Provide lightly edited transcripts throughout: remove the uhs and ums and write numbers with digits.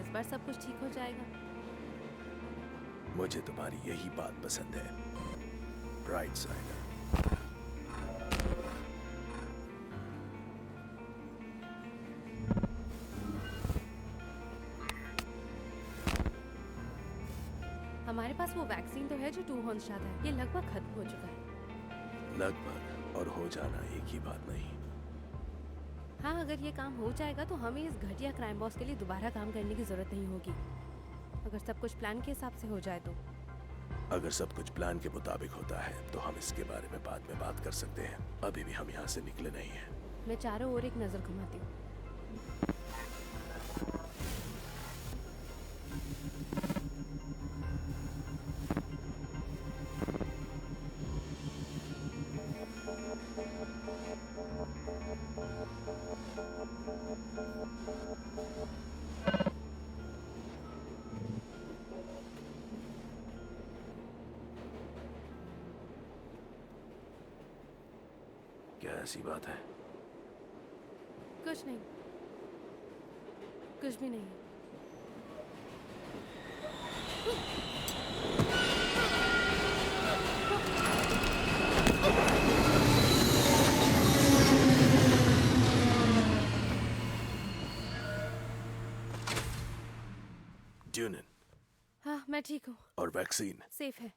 इस बार सब कुछ ठीक हो जाएगा। मुझे तुम्हारी यही बात पसंद है, ब्राइट साइड। हमारे पास वो वैक्सीन तो है जो टू हॉर्न्स चाहता है। ये लगभग खत्म हो चुका है। लगभग और हो जाना एक ही बात नहीं। हाँ, अगर ये काम हो जाएगा तो हमें इस घटिया क्राइम बॉस के लिए दोबारा काम करने की जरूरत नहीं होगी, अगर सब कुछ प्लान के हिसाब से हो जाए तो। अगर सब कुछ प्लान के मुताबिक होता है तो हम इसके बारे में बाद में बात कर सकते हैं। अभी भी हम यहाँ से निकले नहीं हैं। मैं चारों ओर एक नजर घुमाती हूँ। क्या ऐसी बात है? कुछ नहीं, कुछ भी नहीं। ड्यूनन। हाँ, मैं ठीक हूँ। और वैक्सीन सेफ है।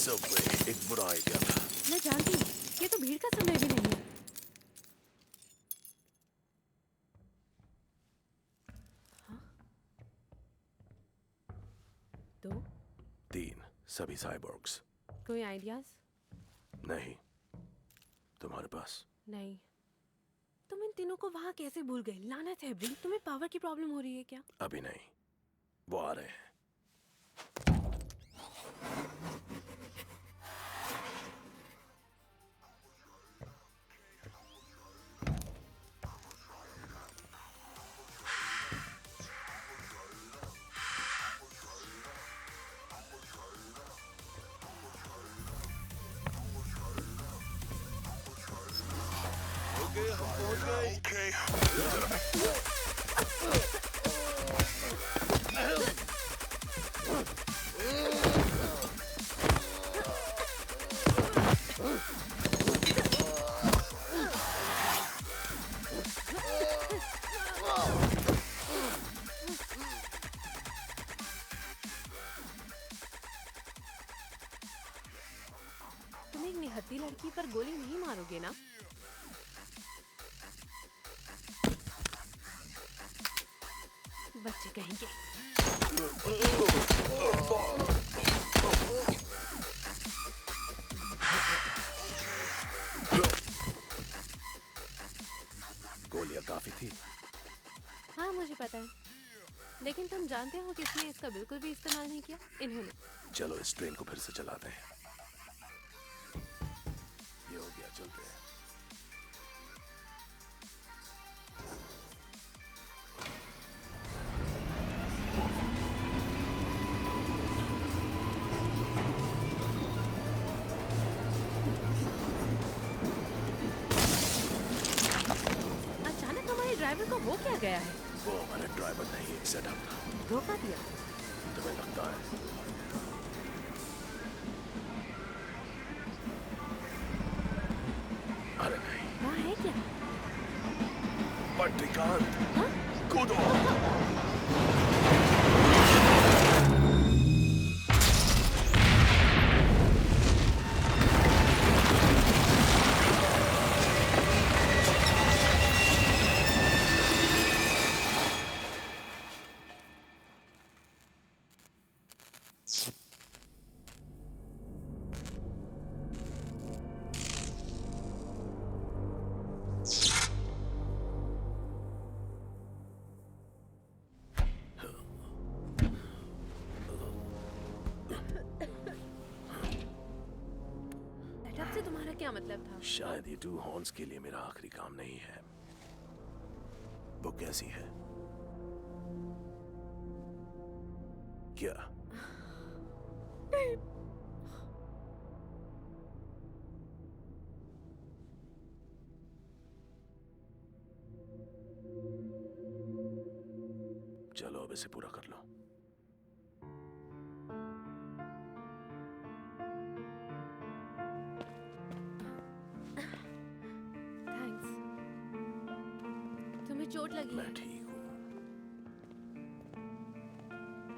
सबवे एक बुरा आइडिया था। मैं जानती हूँ, ये तो भीड़ का समय भी नहीं है। हाँ? 2 3 सभी साइबोर्ग्स। कोई आइडियाज? नहीं, तुम्हारे पास? नहीं। तुम इन तीनों को वहाँ कैसे भूल गए? लानत है ब्री, तुम्हें पावर की प्रॉब्लम हो रही है क्या? अभी नहीं, वो आ रहे हैं। तुम एक निहत्थी लड़की पर गोली नहीं मारोगे ना? बच्चे कहेंगे। गोलियां काफी थी। हाँ, मुझे पता है, लेकिन तुम जानते हो किसने इसका बिल्कुल भी इस्तेमाल नहीं किया? इन्होंने। चलो इस ट्रेन को फिर से चलाते हैं। ये हो गया, चलते हैं। अचानक हमारे ड्राइवर को हो क्या गया है? वो हमारा ड्राइवर नहीं, एक सेटअप था। धोखा दिया। तुम्हें लगता है? अरे नहीं। वहाँ है क्या? पट्टिकांत, हाँ? कूदो। सेटअप से तुम्हारा क्या मतलब था? शायद ये टू हॉर्न्स के लिए मेरा आखिरी काम नहीं है। वो कैसी है? क्या? चलो अब इसे पूरा कर लो। थैंक्स। तुम्हें चोट लगी मैं है? ठीक हूँ।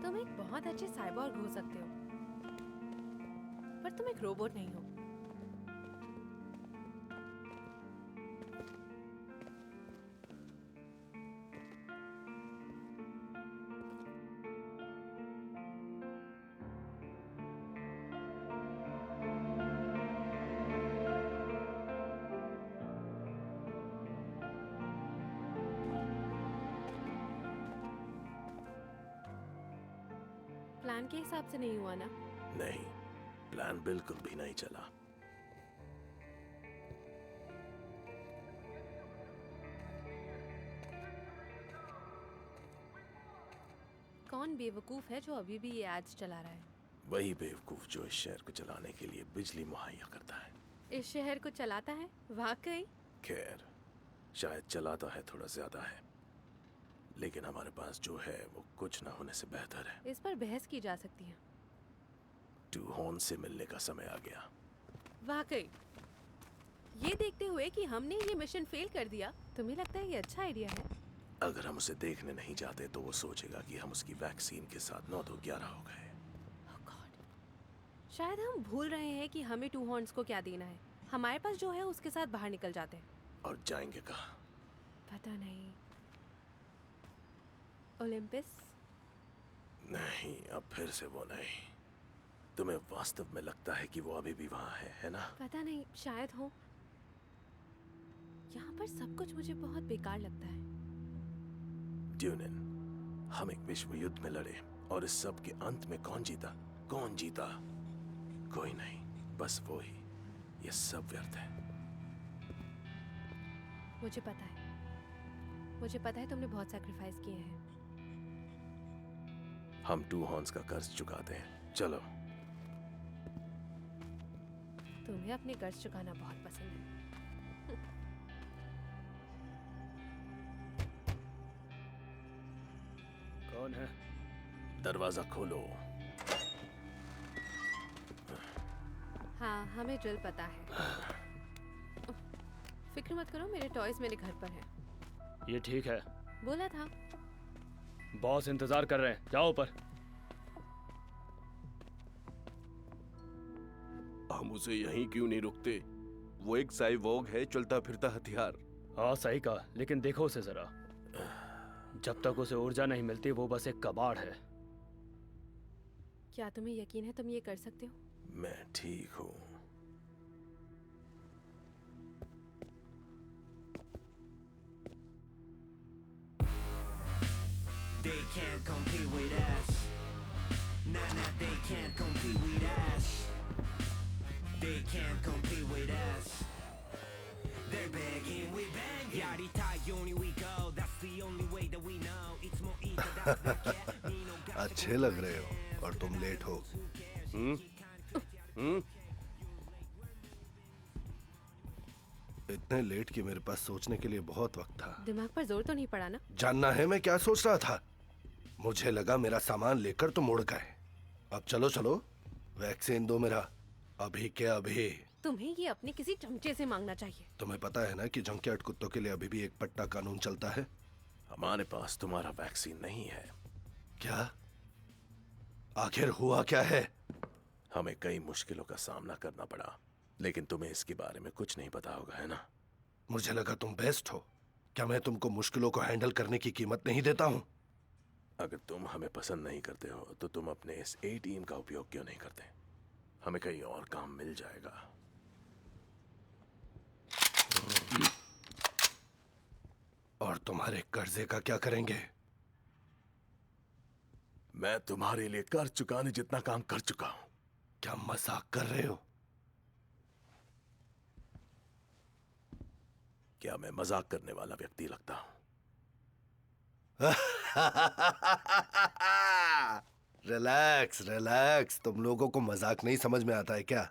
तुम एक बहुत अच्छे साइबॉर्ग हो सकते हो, पर तुम एक रोबोट नहीं हो। प्लान के हिसाब से नहीं हुआ ना? नहीं, प्लान बिल्कुल भी नहीं चला। कौन बेवकूफ है जो अभी भी ये एड्स चला रहा है? वही बेवकूफ जो इस शहर को चलाने के लिए बिजली मुहैया करता है। इस शहर को चलाता है? वाकई? खैर, शायद चलाता है थोड़ा ज्यादा है, लेकिन हमारे पास जो है वो कुछ ना होने से बेहतर है। इस पर बहस की जा सकती है। टू हॉर्न से मिलने का समय आ गया। वाकई? ये देखते हुए कि हमने ये मिशन फेल कर दिया, तुम्हें लगता है ये अच्छा आइडिया है? अगर हम उसे देखने नहीं जाते तो वो सोचेगा कि हम उसकी वैक्सीन के साथ 9-2-11 हो गए। Oh God. शायद हम भूल रहे हैं कि हमें टू हॉर्न्स को क्या देना है। हमारे पास जो है उसके साथ बाहर निकल जाते हैं। और जाएंगे कहाँ? पता नहीं। ओलंपस? नहीं, अब फिर से वो नहीं। तुम्हें वास्तव में लगता है कि वो अभी भी वहाँ है ना? पता नहीं, शायद हो। यहाँ पर सब कुछ मुझे बहुत बेकार लगता है। ड्यूनिन, हम एक विश्व युद्ध में लड़े और इस सब के अंत में कौन जीता? कौन जीता? कोई नहीं, बस वो ही। ये सब व्यर्थ है। मुझे पता है। मुझे पता है तुमने बहुत सैक्रिफाइस किए हैं। हम टू हॉर्न्स का कर्ज चुकाते हैं। चलो। तुम्हें अपने कर्ज चुकाना बहुत पसंद है। कौन है? दरवाजा खोलो। हाँ, हमें ड्रिल पता है। फिक्र मत करो, मेरे टॉयज मेरे घर पर हैं। ये ठीक है। बोला था। बॉस इंतजार कर रहे हैं, जाओ ऊपर। हम उसे यहीं क्यों नहीं रुकते? वो एक साइबॉर्ग है, चलता फिरता हथियार। हाँ सही कहा, लेकिन देखो उसे जरा। जब तक उसे ऊर्जा नहीं मिलती वो बस एक कबाड़ है। क्या तुम्हें यकीन है तुम ये कर सकते हो? मैं ठीक हूँ। They can't compete with us. Nah, they can't compete with us. They can't compete with us. They're begging, we banging. Yari we go. That's the only way that we know. It's more easy, that's the cat. अच्छे लग रहे हो और तुम late हो। इतने late कि मेरे पास सोचने के लिए बहुत वक्त था। दिमाग पर जोर तो नहीं पड़ा ना? जानना है मैं क्या सोच रहा था? मुझे लगा मेरा सामान लेकर तुम उड़ गए। अब चलो चलो, वैक्सीन दो मेरा, अभी के अभी। तुम्हें ये अपने किसी चमचे से मांगना चाहिए। तुम्हें पता है ना कि जंकयार्ड कुत्तों के लिए अभी भी एक पट्टा कानून चलता है। हमारे पास तुम्हारा वैक्सीन नहीं है। क्या? आखिर हुआ क्या है? हमें कई मुश्किलों का सामना करना पड़ा, लेकिन तुम्हें इसके बारे में कुछ नहीं पता होगा, है ना? मुझे लगा तुम बेस्ट हो। क्या मैं तुमको मुश्किलों को हैंडल करने की कीमत नहीं देता हूँ? अगर तुम हमें पसंद नहीं करते हो तो तुम अपने इस A टीम का उपयोग क्यों नहीं करते? हमें कहीं और काम मिल जाएगा। और तुम्हारे कर्जे का क्या करेंगे? मैं तुम्हारे लिए कर्ज चुकाने जितना काम कर चुका हूं। क्या मजाक कर रहे हो? क्या मैं मजाक करने वाला व्यक्ति लगता हूं? रिलैक्स रिलैक्स, तुम लोगों को मजाक नहीं समझ में आता है क्या?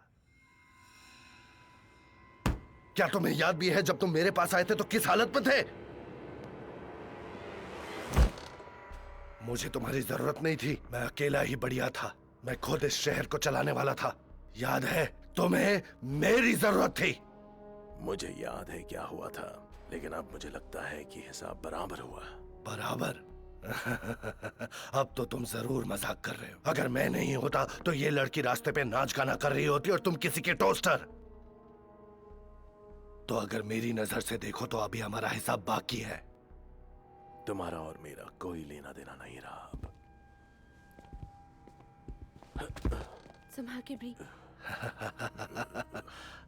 क्या तुम्हें याद भी है जब तुम मेरे पास आए थे तो किस हालत में थे? मुझे तुम्हारी जरूरत नहीं थी, मैं अकेला ही बढ़िया था। मैं खुद इस शहर को चलाने वाला था। याद है तुम्हें मेरी जरूरत थी। मुझे याद है क्या हुआ था, लेकिन अब मुझे लगता है कि हिसाब बराबर हुआ। बराबर? अब तो तुम जरूर मजाक कर रहे हो। अगर मैं नहीं होता तो ये लड़की रास्ते पे नाच गाना कर रही होती और तुम किसी के टोस्टर। तो अगर मेरी नजर से देखो तो अभी हमारा हिसाब बाकी है। तुम्हारा और मेरा कोई लेना देना नहीं रहा अब। संभाल के ब्री।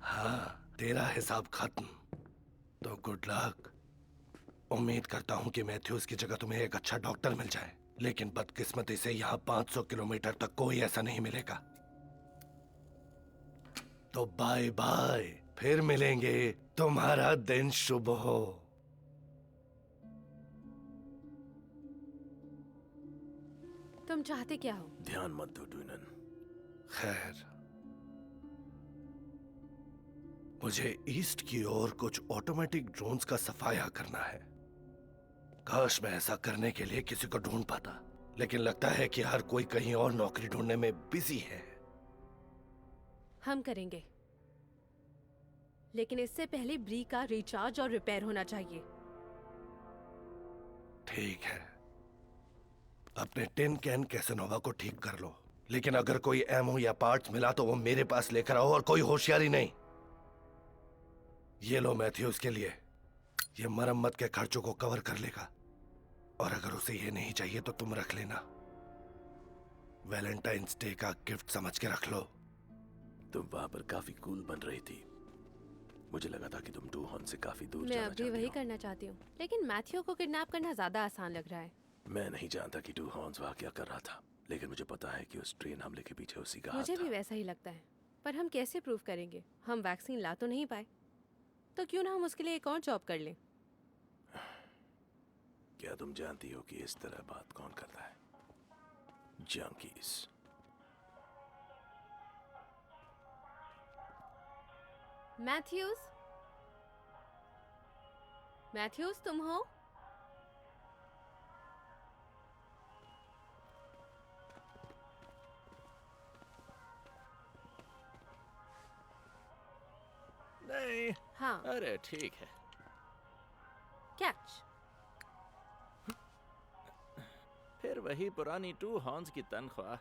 हाँ, तेरा हिसाब खत्म। तो गुड लक। उम्मीद करता हूं कि मैथ्यूज की जगह तुम्हें एक अच्छा डॉक्टर मिल जाए, लेकिन बदकिस्मती से यहाँ 500 किलोमीटर तक कोई ऐसा नहीं मिलेगा। तो बाय बाय, फिर मिलेंगे। तुम्हारा दिन शुभ हो। तुम चाहते क्या हो? ध्यान मत दो ड्यूनन। खैर, मुझे ईस्ट की ओर कुछ ऑटोमेटिक ड्रोन्स का सफाया करना है। काश मैं ऐसा करने के लिए किसी को ढूंढ पाता, लेकिन लगता है कि हर कोई कहीं और नौकरी ढूंढने में बिजी है। हम करेंगे, लेकिन इससे पहले ब्री का रिचार्ज और रिपेयर होना चाहिए। ठीक है, अपने टिन कैन कैसेनोवा को ठीक कर लो, लेकिन अगर कोई एमओ या पार्ट्स मिला तो वो मेरे पास लेकर आओ और कोई होशियारी नहीं। ये लो मैथ्यूज के लिए, ये मरम्मत के खर्चों को कवर कर लेगा। और अगर उसे ये नहीं चाहिए तो तुम रख लेना। वैलेंटाइंस डे का गिफ्ट समझ के रख लो। तुम वहां पर काफी कूल बन रही थी। मुझे लगा था कि तुम डू हॉर्न से काफी दूर मैं जाना अभी चाहती वही हो। करना चाहती हूँ, लेकिन मैथ्यू को किडनैप करना ज्यादा आसान लग रहा है। मैं नहीं जानता कि डू हॉर्न्स वहां क्या कर रहा था, लेकिन मुझे पता है कि उस ट्रेन हमले के पीछे उसी का हाथ मुझे भी था। वैसा ही लगता है, पर हम कैसे प्रूव करेंगे? हम वैक्सीन ला तो नहीं पाए, तो क्यों ना हम उसके लिए एक और जॉब कर लें। क्या तुम जानती हो कि इस तरह बात कौन करता है? जंकीज। मैथ्यूज, मैथ्यूज तुम हो? नहीं, हाँ, अरे ठीक है। कैच। फिर वही पुरानी टू हॉर्न्स की तनख्वाह।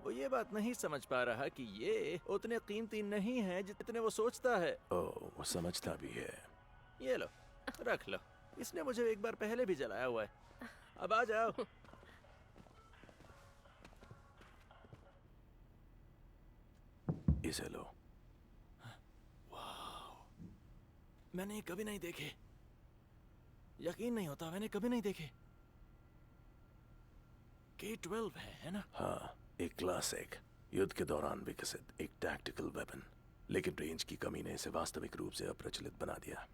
वो ये बात नहीं समझ पा रहा कि ये उतने कीमती नहीं है जितने वो सोचता है। ओह, वो समझता भी है। ये लो, रख लो। इसने मुझे एक बार पहले भी जलाया हुआ है। अब आ जाओ। इसे लो। मैंने ये कभी नहीं देखे। यकीन नहीं होता, मैंने कभी नहीं देखे। K-12 है ना? हाँ, एक क्लासिक, युद्ध के दौरान विकसित एक टैक्टिकल वेपन, लेकिन रेंज की कमी ने इसे वास्तविक रूप से अप्रचलित बना दिया।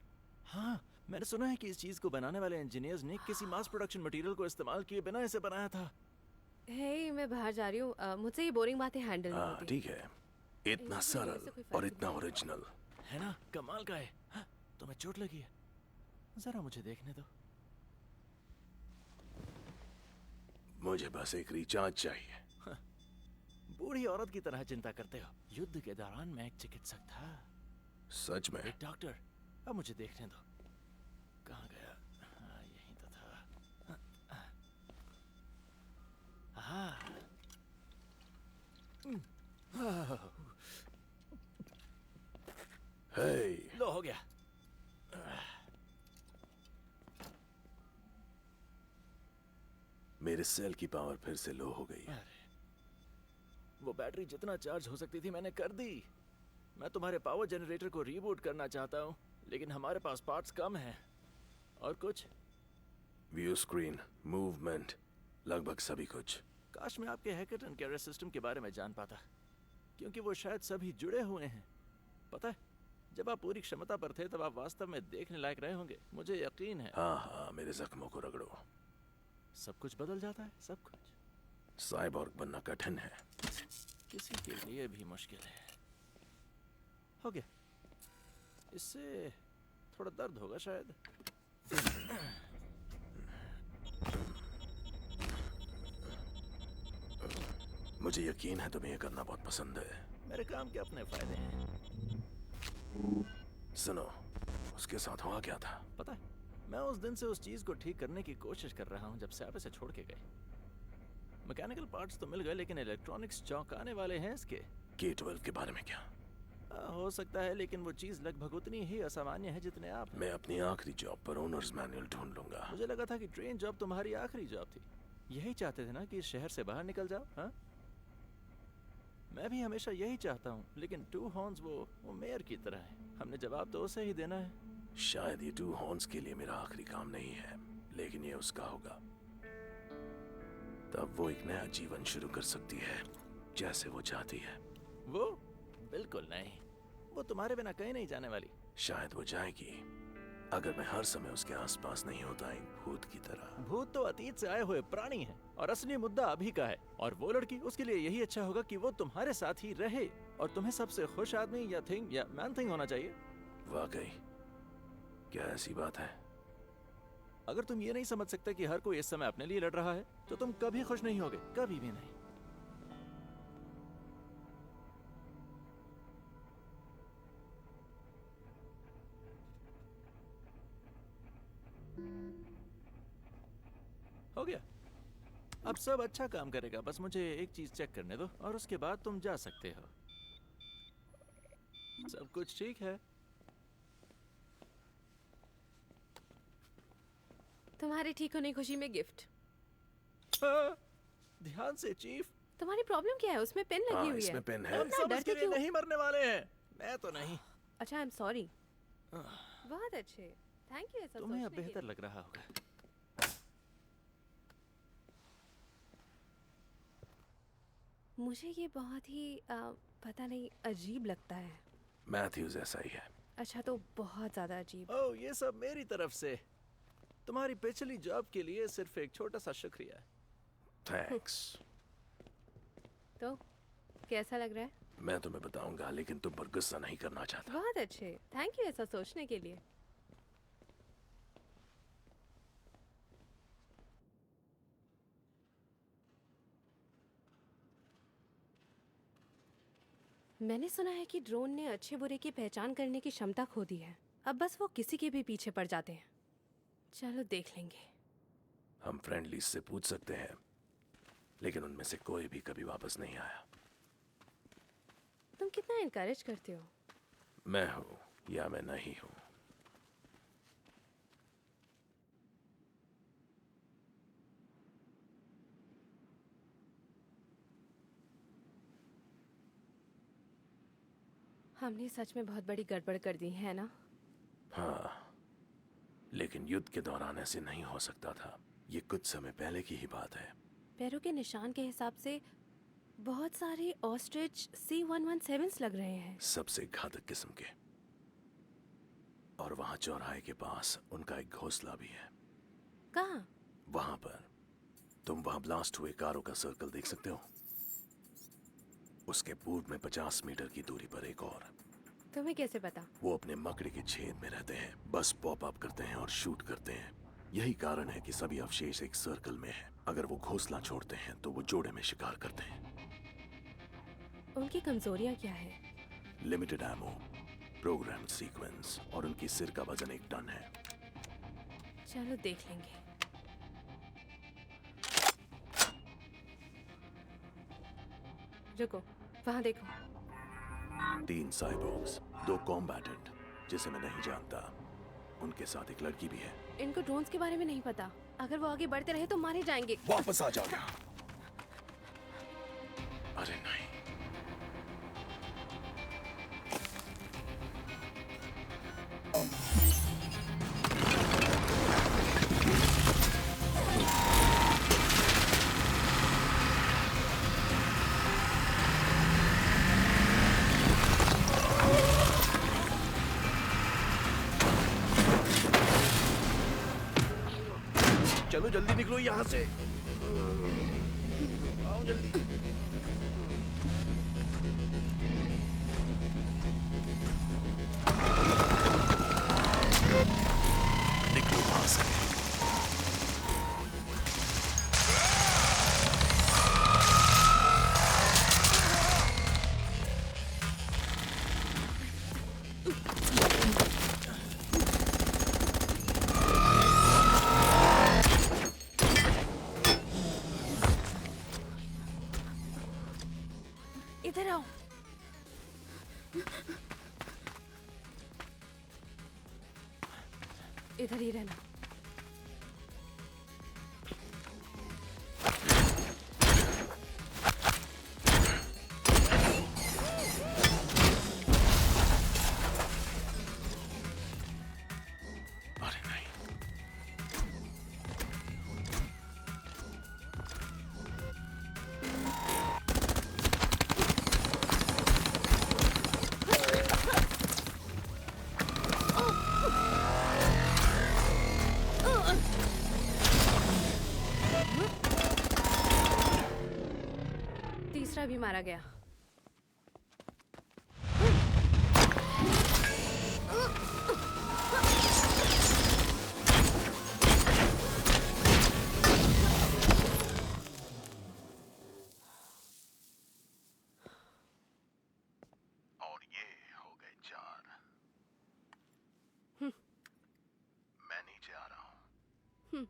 हाँ, मैंने सुना है कि इस चीज को बनाने वाले इंजीनियर्स ने किसी मास प्रोडक्शन मटेरियल को इस्तेमाल किए बिना इसे बनाया था। हे, मैं बाहर जा रही हूँ। मुझसे ये बोरिंग बातें हैंडल नहीं हाँ होती। ठीक है, इतना इससे सरल कोई फर्क और नहीं इतना ओरिजिनल। है ना? कमाल का है। हाँ, तुम्हें चोट लगी है? जरा मुझे देखने दो। मुझे बस एक रिचार्ज चाहिए। बूढ़ी औरत की तरह चिंता करते हो। युद्ध के दौरान मैं एक चिकित्सक था, सच में? एक डॉक्टर। अब मुझे देखने दो। कहाँ गया? हाँ, यहीं तो था। हाँ। हे, लो, हो गया। मेरे सेल की पावर फिर से लो हो गई है। अरे, वो बैटरी जितना चार्ज हो सकती थी मैंने कर दी। मैं तुम्हारे पावर जनरेटर को रीबूट करना चाहता हूँ, लेकिन हमारे पास पार्ट्स कम हैं। और कुछ? व्यू स्क्रीन, मूवमेंट, लगभग सभी कुछ। काश मैं आपके हैकेट एंड कैरियर सिस्टम के बारे में जान पाता, क्योंकि वो शायद सभी जुड़े हुए हैं। पता है, जब आप पूरी क्षमता पर थे तब आप वास्तव में देखने लायक रहे होंगे, मुझे यकीन है। हाँ हाँ, मेरे जख्मों को रगड़ो। सब कुछ बदल जाता है, सब कुछ। साइबॉर्ग बनना कठिन है। किसी के लिए भी मुश्किल है। हो गया, इससे थोड़ा दर्द होगा शायद। मुझे यकीन है तुम्हें ये करना बहुत पसंद है। मेरे काम के अपने फायदे हैं। सुनो, उसके साथ हुआ क्या था? पता है, मैं उस दिन से उस चीज को ठीक करने की कोशिश कर रहा हूँ जब से आप इसे छोड़ के गए। मैकेनिकल पार्ट्स तो मिल गए, लेकिन इलेक्ट्रॉनिक्स चौंकाने वाले हैं इसके। K12 के बारे में क्या? हो सकता है, लेकिन वो चीज लगभग उतनी ही असामान्य है जितने आप हैं। मैं अपनी आखिरी जॉब पर ओनर्स मैनुअल ढूंढ लूंगा। मुझे लगा था कि ट्रेन जॉब तुम्हारी आखिरी जॉब थी। यही चाहते थे ना कि इस शहर से बाहर निकल जाओ? हाँ, मैं भी हमेशा यही चाहता हूँ, लेकिन टू हॉर्न्स वो मेयर की तरह है। हमने जवाब तो उसे ही देना है। शायद ये टू हॉर्न्स के लिए मेरा आखिरी काम नहीं है, लेकिन ये उसका होगा। तब वो एक नया जीवन शुरू कर सकती है, जैसे वो चाहती है। वो बिल्कुल नहीं, वो तुम्हारे बिना कहीं नहीं जाने वाली। शायद वो जाएगी, अगर मैं हर समय उसके आसपास नहीं होता, एक भूत की तरह। भूत तो अतीत से आए हुए प्राणी हैं, और असली मुद्दा अभी का है। और वो लड़की, उसके लिए यही अच्छा होगा कि वो तुम्हारे साथ ही रहे, और तुम्हें सबसे खुश आदमी या थिंग या मैन थिंग होना चाहिए। वाकई? क्या ऐसी बात है? अगर तुम ये नहीं समझ सकते कि हर कोई इस समय अपने लिए लड़ रहा है, तो तुम कभी खुश नहीं होगे, कभी भी नहीं। हो गया, अब सब अच्छा काम करेगा। बस मुझे एक चीज चेक करने दो, और उसके बाद तुम जा सकते हो। सब कुछ ठीक है। तुम्हारे ठीक होने की खुशी में गिफ्ट। हाँ, ध्यान से चीफ। तुम्हारी प्रॉब्लम क्या है? उसमें पेन लगी हाँ, हुई है। इसमें पेन है। हम इतना सब डरते इसके लिए क्यों? नहीं मरने वाले हैं। मैं तो नहीं। अच्छा, आई एम सॉरी। बहुत अच्छे, थैंक यू ऐसा तुम्हें अब सोचने के बेहतर लिए। लग रहा होगा। मुझे ये बहुत ही पता नहीं, अजीब लगता है। मैथ्यूज ऐसा ही है। अच्छा, तो बहुत ज़्यादा अजीब। ओह, ये सब मेरी तरफ से। तुम्हारी पिछली जॉब के लिए सिर्फ एक छोटा सा शुक्रिया। थैंक्स। तो कैसा लग रहा है? मैं तुम्हें बताऊंगा, लेकिन तुम पर गुस्सा नहीं करना चाहता। बहुत अच्छे, थैंक यू ऐसा सोचने के लिए। मैंने सुना है कि ड्रोन ने अच्छे बुरे की पहचान करने की क्षमता खो दी है। अब बस वो किसी के भी पीछे पड़ जाते हैं। चलो देख लेंगे। हम फ्रेंडली से पूछ सकते हैं, लेकिन उनमें से कोई भी कभी वापस नहीं आया। तुम कितना इनकरेज करते हो। मैं हूं या मैं नहीं हूं, हमने सच में बहुत बड़ी गड़बड़ कर दी है ना? हाँ, लेकिन युद्ध के दौरान ऐसे नहीं हो सकता था। ये कुछ समय पहले की ही बात है। पैरों के निशान के हिसाब से बहुत सारे ऑस्ट्रिच C-117s लग रहे हैं। सबसे घातक किस्म के। और वहां चौराहे के पास उनका एक घोंसला भी है। कहाँ? वहां पर तुम वहां ब्लास्ट हुए कारों का सर्कल देख सकते हो। उसके पूर्व में 50 मीटर की दूरी पर एक और। तुम्हें कैसे पता? वो अपने मकड़ी के छेद में रहते हैं, बस पॉप अप करते हैं और शूट करते हैं। यही कारण है कि सभी अवशेष एक सर्कल में हैं। अगर वो घोंसला छोड़ते हैं तो वो जोड़े में शिकार करते हैं। उनकी कमजोरियां क्या है? लिमिटेड एमो, प्रोग्राम्ड सीक्वेंस, और उनकी सिर का वजन 1 टन है। चलो देख लेंगे। रुको, वहां देखो। 3 साइबोर्ग्स, 2 कॉम्बैटेंट जिसे मैं नहीं जानता। उनके साथ एक लड़की भी है। इनको ड्रोन्स के बारे में नहीं पता। अगर वो आगे बढ़ते रहे तो मारे जाएंगे। वापस आ जाओ यहाँ। अरे नहीं। चलो जल्दी निकलो यहाँ से। इधर आओ। इधर ही रहना। अरे नहीं, तीसरा भी मारा गया। और ये हो गए 4। मैं नीचे आ रहा हूँ।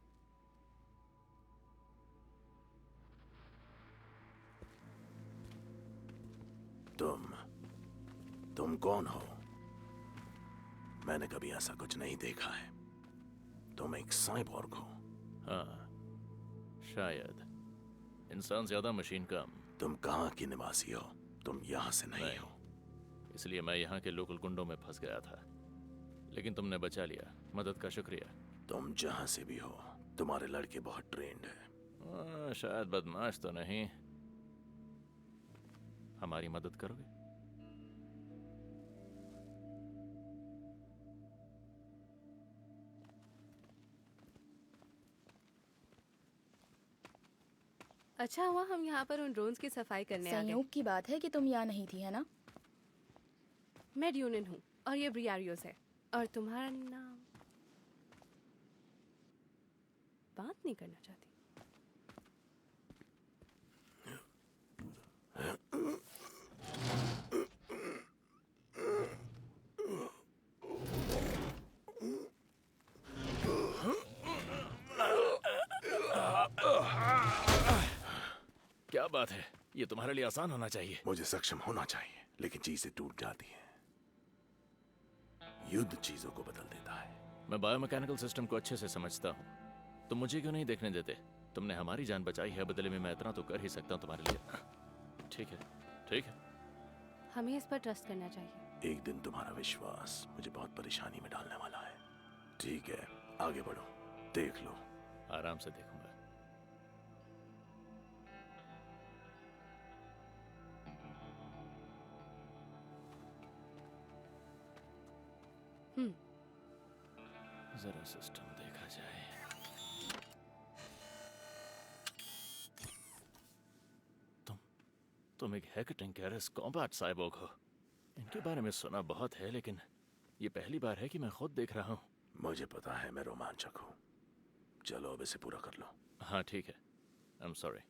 तुम कौन हो? मैंने कभी ऐसा कुछ नहीं देखा है। तुम एक साइबोर्ग हो। हाँ, शायद इंसान ज्यादा मशीन कम। तुम कहाँ की निवासी हो? तुम यहाँ से नहीं हो। इसलिए मैं यहाँ के लोकल गुंडों में फंस गया था, लेकिन तुमने बचा लिया। मदद का शुक्रिया। तुम जहाँ से भी हो, तुम्हारे लड़के बहुत ट्रेंड है। शायद बदमाश तो नहीं। हमारी मदद करोगे? अच्छा हुआ हम यहाँ पर उन ड्रोन्स की सफाई करने आ गए। संयोग की बात है कि तुम यहाँ नहीं थी, है ना? मैं ड्यूनिन हूँ और ये ब्रियारियोस है। और तुम्हारा नाम? बात नहीं करना चाहती। क्या बात है, ये तुम्हारे लिए आसान होना चाहिए। मुझे सक्षम होना चाहिए, लेकिन चीजें टूट जाती हैं। युद्ध चीजों को बदल देता है। मैं बायोमैकेनिकल सिस्टम को अच्छे से समझता हूँ। तुम मुझे क्यों नहीं देखने देते? तुमने हमारी जान बचाई है, बदले में मैं इतना तो कर ही सकता हूँ तुम्हारे लिए। ठीक है, ठीक है। हमें इस पर ट्रस्ट करना चाहिए। एक दिन तुम्हारा विश्वास मुझे बहुत परेशानी में डालने वाला है। ठीक है, आगे बढ़ो, देख लो। आराम से देखूंगा। जरा सिस्टम देखा जाए। तुम एक हेक्टिंगेरस कॉम्बैट साइबोर्ग हो। इनके बारे में सुना बहुत है, लेकिन ये पहली बार है कि मैं खुद देख रहा हूँ। मुझे पता है मैं रोमांचक हूँ। चलो अब इसे पूरा कर लो। हाँ ठीक है। I am sorry.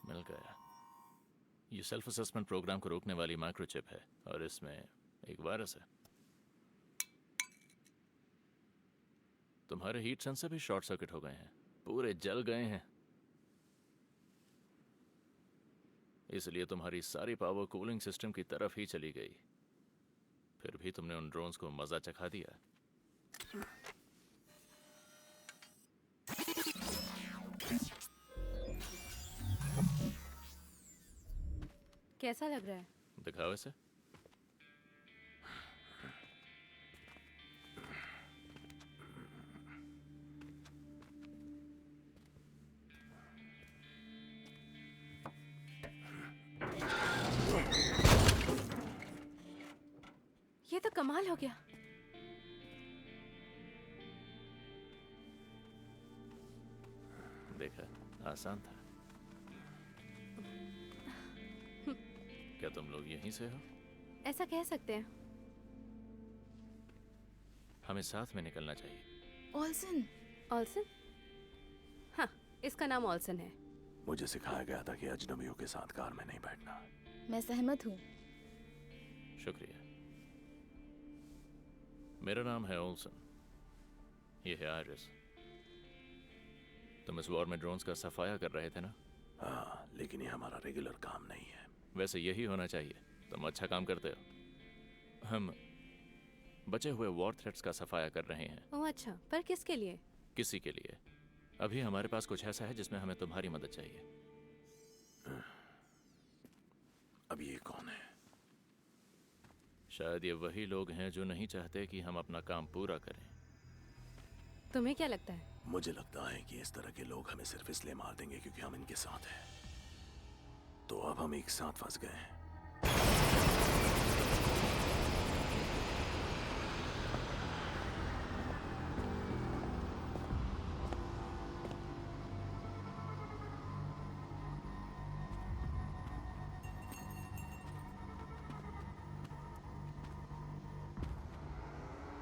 मिल गया। ये सेल्फ असेसमेंट प्रोग्राम को रोकने वाली माइक्रोचिप है और इसमें एक वायरस है। तुम्हारे हीट सेंसर भी शॉर्ट सर्किट हो गए हैं, पूरे जल गए हैं। इसलिए तुम्हारी सारी पावर कूलिंग सिस्टम की तरफ ही चली गई। फिर भी तुमने उन ड्रोन्स को मजा चखा दिया। कैसा लग रहा है? दिखाओ इसे। ये तो कमाल हो गया। देखा, आसान था। क्या तुम लोग यहीं से हो? ऐसा कह सकते हैं। हमें साथ में निकलना चाहिए। ऑल्सन। ऑल्सन? हाँ, इसका नाम ऑल्सन है। मुझे सिखाया गया था कि अजनबियों के साथ कार में नहीं बैठना। मैं सहमत हूँ। शुक्रिया। मेरा नाम है ओल्सन, ये है आयरिस। तुम इस वॉर में ड्रोन्स का सफाया कर रहे थे ना? हाँ, लेकिन ये हमारा रेगुलर काम नहीं है। वैसे यही होना चाहिए, तुम अच्छा काम करते हो। हम बचे हुए वॉर थ्रेट्स का सफाया कर रहे हैं। ओह अच्छा, पर किसके लिए? किसी के लिए। अभी हमारे पास कुछ ऐसा है जिसमें हमें तुम्हारी मदद चाहिए। अब ये कौन है? शायद ये वही लोग हैं जो नहीं चाहते कि हम अपना काम पूरा करें। तुम्हें क्या लगता है? मुझे लगता है कि इस तरह के लोग हमें सिर्फ इसलिए मार देंगे क्योंकि हम इनके साथ हैं। तो अब हम एक साथ फंस गए हैं।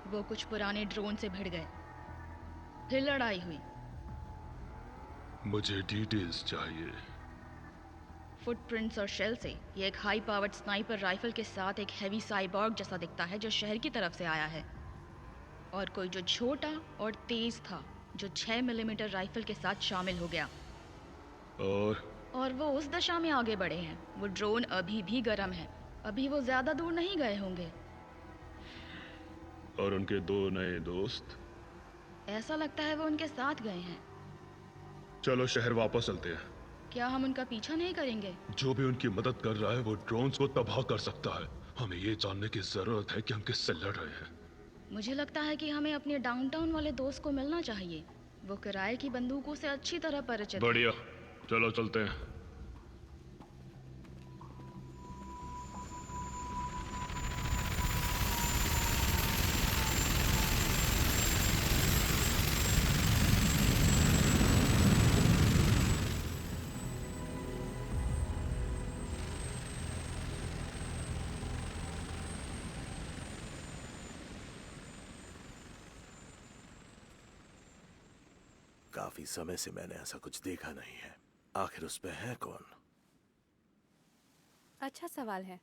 वो कुछ पुराने ड्रोन से भिड़ गए, फिर लड़ाई हुई। मुझे डिटेल्स चाहिए। फुटप्रिंट्स और शेल से ये एक हाई पावर्ड स्नाइपर राइफल के साथ एक हैवी साइबॉर्ग जैसा दिखता है जो शहर की तरफ से आया है, और कोई जो छोटा और तेज था जो 6 मिलीमीटर राइफल के साथ शामिल हो गया। और वो उस दशा में आगे बढ़े हैं। वो ड्रोन अभी भी गर्म है, अभी वो ज्यादा दूर नहीं गए होंगे। और उनके 2 नए दोस्त? ऐसा लगता है वो उनके साथ गए हैं। चलो शहर वापस चलते हैं। क्या हम उनका पीछा नहीं करेंगे? जो भी उनकी मदद कर रहा है वो ड्रोन्स को तबाह कर सकता है। हमें ये जानने की जरूरत है कि हम किससे लड़ रहे हैं। मुझे लगता है कि हमें अपने डाउनटाउन वाले दोस्त को मिलना चाहिए। वो किराए की बंदूकों से अच्छी तरह परिचित है। बढ़िया, चलो चलते हैं। काफी समय से मैंने ऐसा कुछ देखा नहीं है। आखिर उस पे है कौन? अच्छा सवाल है।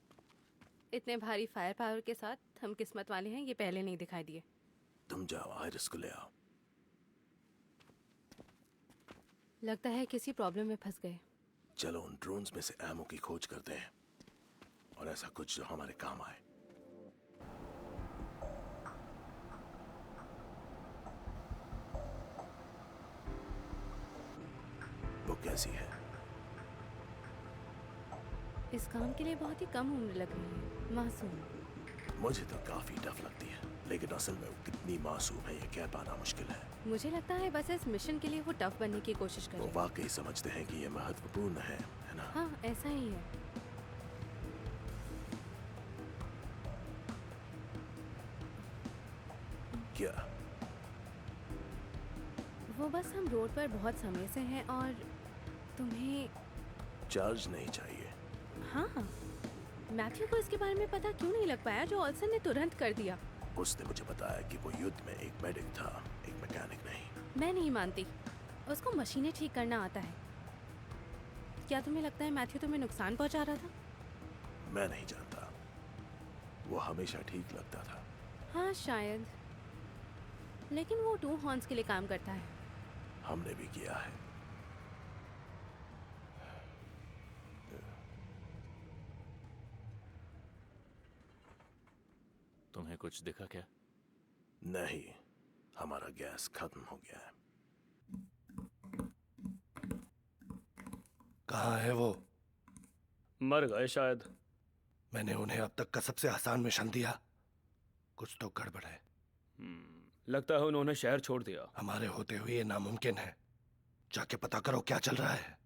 इतने भारी फायर पावर के साथ हम किस्मत वाले हैं, ये पहले नहीं दिखाई दिए। तुम जाओ, आयरिस को ले आओ। लगता है किसी प्रॉब्लम में फंस गए। चलो उन ड्रोन्स में से एमो की खोज करते हैं, और ऐसा कुछ जो हमारे काम आए। वो कैसी है? इस काम के लिए बहुत ही कम उम्र लग रही है, मासूम। मुझे तो काफी टफ लगती है, लेकिन असल में वो कितनी मासूम है ये कह पाना मुश्किल है। मुझे लगता है बस इस मिशन के लिए वो टफ बनने की कोशिश कर वो रही है। वाकई समझते हैं कि ये महत्वपूर्ण है ना? हाँ, ऐसा ही है। क्या? वो बस हम रोड पर बहुत समय से हैं और तुम्हें। चार्ज नहीं चाहिए। हाँ, मैथ्यू को इसके बारे में पता क्यों नहीं लग पाया जो ऑल्सन ने तुरंत कर दिया? उसने मुझे बताया कि वो युद्ध में एक मेडिक था, एक मैकेनिक नहीं। मैं नहीं मानती। उसको मशीनें ठीक करना आता है। क्या तुम्हें लगता है मैथ्यू तुम्हें नुकसान पहुंचा रहा था? मैं नहीं जानता, वो हमेशा ठीक लगता था। हाँ शायद, लेकिन वो 2 हॉर्न्स के लिए काम करता है। हमने भी किया है। तुम्हें कुछ दिखा क्या? नहीं, हमारा गैस खत्म हो गया है। कहाँ है वो? मर गए शायद। मैंने उन्हें अब तक का सबसे आसान मिशन दिया। कुछ तो गड़बड़ है। लगता है उन्होंने शहर छोड़ दिया। हमारे होते हुए ये नामुमकिन है। जाके पता करो क्या चल रहा है।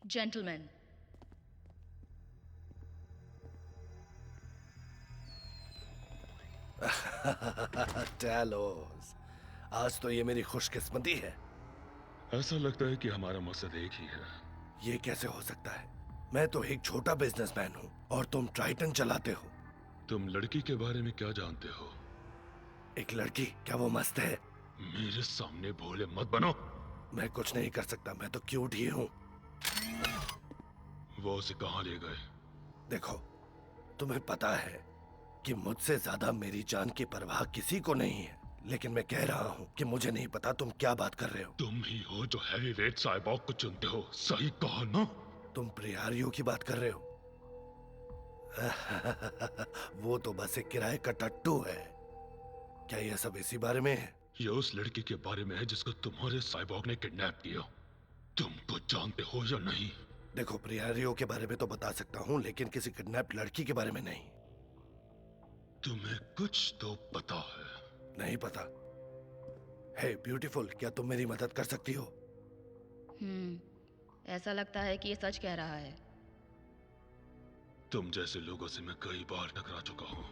जेंटलमैन, टैलोस, आज तो ये मेरी खुशकिस्मती है। ऐसा लगता है कि हमारा मकसद एक ही है। ये कैसे हो सकता है? मैं तो एक छोटा बिजनेसमैन हूँ और तुम ट्राइटन चलाते हो। तुम लड़की के बारे में क्या जानते हो? एक लड़की? क्या वो मस्त है? मेरे सामने भोले मत बनो। मैं कुछ नहीं कर सकता, मैं तो क्यूट ही हूँ। वो उसे कहाँ ले गए? देखो, तुम्हें पता है कि मुझसे ज्यादा मेरी जान की परवाह किसी को नहीं है, लेकिन मैं कह रहा हूँ कि मुझे नहीं पता तुम क्या बात कर रहे हो। तुम ही हो जो हैवीवेट साइबॉर्ग को चुनते हो, सही कहा ना? तुम प्रियारियों की बात कर रहे हो? वो तो बस एक किराए का टट्टू है। क्या यह सब इसी बारे में है? ये उस लड़की के बारे में है जिसको तुम्हारे साइबॉर्ग ने किडनैप किया। तुम कुछ जानते हो या नहीं? देखो, प्रियारियों के बारे में तो बता सकता हूँ, लेकिन किसी किडनैप लड़की के बारे में नहीं। तुम्हें कुछ तो पता है। नहीं पता। हे ब्यूटीफुल, क्या तुम मेरी मदद कर सकती हो? ऐसा लगता है कि ये सच कह रहा है। तुम जैसे लोगों से मैं कई बार टकरा चुका हूं,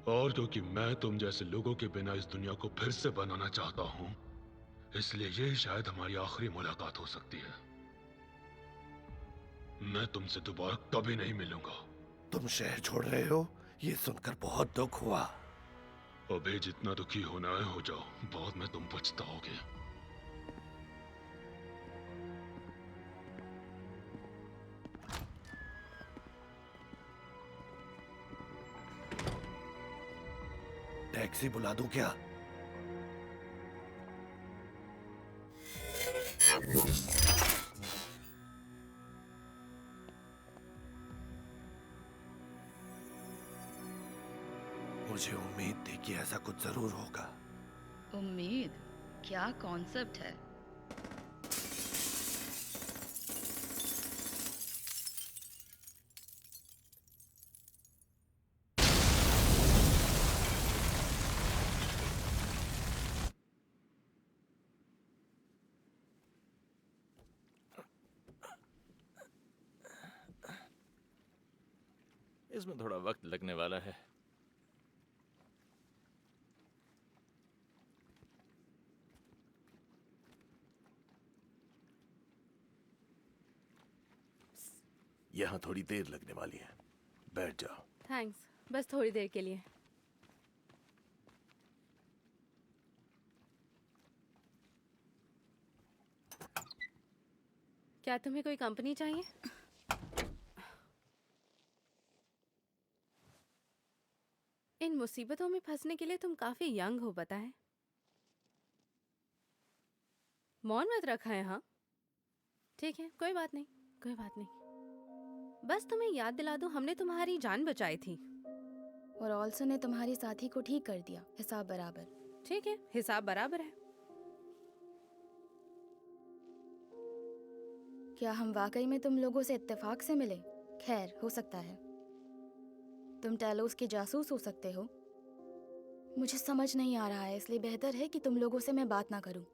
और क्योंकि मैं तुम जैसे लोगों के बिना इस दुनिया को फिर से बनाना चाहता हूं, इसलिए ये शायद हमारी आखिरी मुलाकात हो सकती है। मैं तुमसे दोबारा कभी नहीं मिलूंगा। तुम शहर छोड़ रहे हो? ये सुनकर बहुत दुख हुआ। अबे जितना दुखी होना है हो जाओ, बाद में तुम पछताओगे। टैक्सी बुला दूं क्या? मुझे उम्मीद थी कि ऐसा कुछ जरूर होगा। उम्मीद? क्या कॉन्सेप्ट है? इसमें थोड़ा वक्त लगने वाला है। यहाँ थोड़ी देर लगने वाली है, बैठ जाओ। थैंक्स, बस थोड़ी देर के लिए। क्या तुम्हें कोई कंपनी चाहिए? इन मुसीबतों में फंसने के लिए तुम काफी यंग हो, पता है। मौन मत रखा है। हाँ ठीक है, कोई बात नहीं, कोई बात नहीं। बस तुम्हें याद दिला दूं, हमने तुम्हारी जान बचाई थी। और ऑल्सो ने तुम्हारी साथी को ठीक कर दिया। हिसाब बराबर। ठीक है, हिसाब बराबर है। क्या हम वाकई में तुम लोगों से इत्तेफाक से मिले? खैर, हो सकता है। तुम टैलोस के जासूस हो सकते हो। मुझे समझ नहीं आ रहा है, इसलिए बेहतर है कि तुम लोगों से मैं बात ना करूं।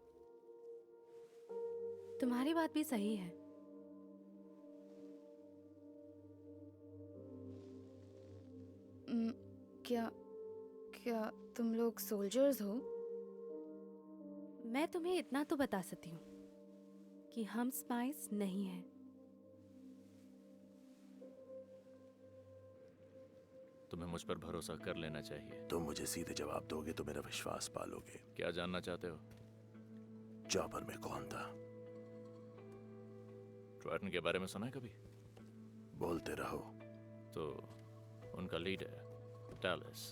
तुम्हारी बात भी सही है। क्या तुम लोग सोल्जर्स हो? मैं तुम्हें इतना तो बता सकती हूँ कि हम स्पाइस नहीं हैं। तुम्हें मुझ पर भरोसा कर लेना चाहिए। तुम मुझे सीधे जवाब दोगे तो मेरा विश्वास पालोगे। क्या जानना चाहते हो? चॉपर में कौन था? ट्रायटन के बारे में सुना है कभी? बोलते रहो। तो उनका लीडर टैलस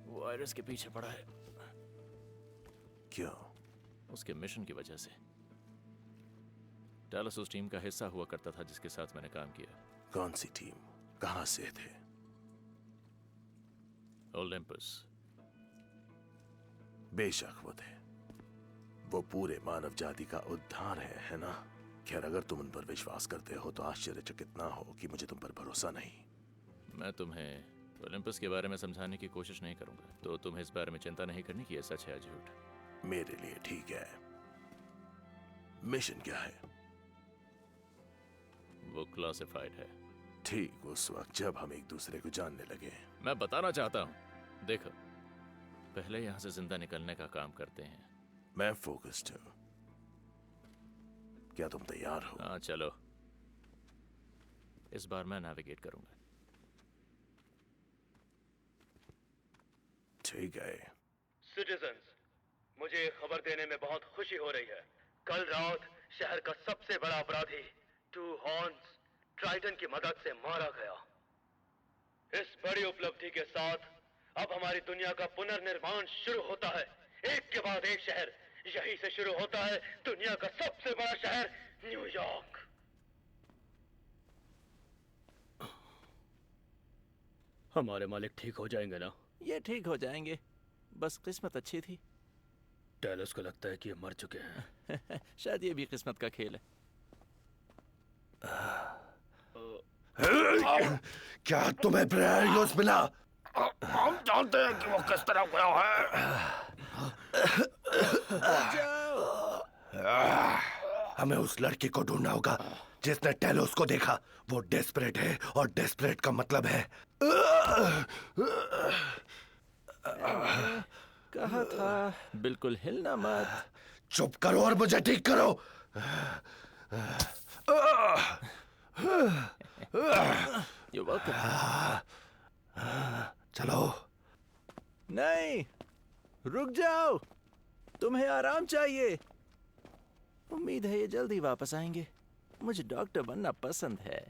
वायरस के पीछे पड़ा है। क्यों? उसके मिशन की वजह से। टैलस उस टीम का हिस्सा हुआ करता था जिसके साथ मैंने काम किया। कौन सी टीम? कहां से थे? ओलंपस। बेशक वो थे। वो पूरे मानव जाति का उद्धार है ना? खैर, अगर तुम उन पर विश्वास करते हो तो आश्चर्यचकित ना हो कि मुझे तुम पर भरोसा नहीं। मैं तुम्हें ओलंपस के बारे में समझाने की कोशिश नहीं करूंगा, तो तुम्हें इस बारे में चिंता नहीं करनी कि ये सच है या झूठ। मेरे लिए ठीक है। मिशन क्या है? वो क्लासिफाइड है। ठीक उस वक्त जब हम एक दूसरे को जानने लगे। मैं बताना चाहता हूं, देखो, पहले यहां से जिंदा निकलने का काम करते हैं। मैं फोकस्ड हूं। क्या तुम तैयार हो? हाँ चलो, इस बार मैं नेविगेट करूंगा। ठीक है। सिटीजन्स, मुझे खबर देने में बहुत खुशी हो रही है। कल रात शहर का सबसे बड़ा अपराधी टू हॉर्न्स ट्राइटन की मदद से मारा गया। इस बड़ी उपलब्धि के साथ अब हमारी दुनिया का पुनर्निर्माण शुरू होता है। एक के बाद एक शहर यहीं से शुरू होता है। दुनिया का सबसे बड़ा शहर न्यूयॉर्क। हमारे मालिक ठीक हो जाएंगे ना? ये ठीक हो जाएंगे, बस किस्मत अच्छी थी। टेलस को लगता है कि ये मर चुके हैं। शायद ये भी किस्मत का खेल है। क्या तुम्हें ब्रेरियोस मिला? हम जानते हैं कि वो किस तरह गया है। हमें उस लड़की को ढूंढना होगा जिसने टेलोस को देखा। वो डेस्परेट है और डेस्परेट का मतलब है कहा था बिल्कुल हिलना मत। चुप करो और मुझे ठीक करो। You're welcome. चलो। नहीं, रुक जाओ, तुम्हें आराम चाहिए। उम्मीद है ये जल्दी वापस आएंगे। मुझे डॉक्टर बनना पसंद है।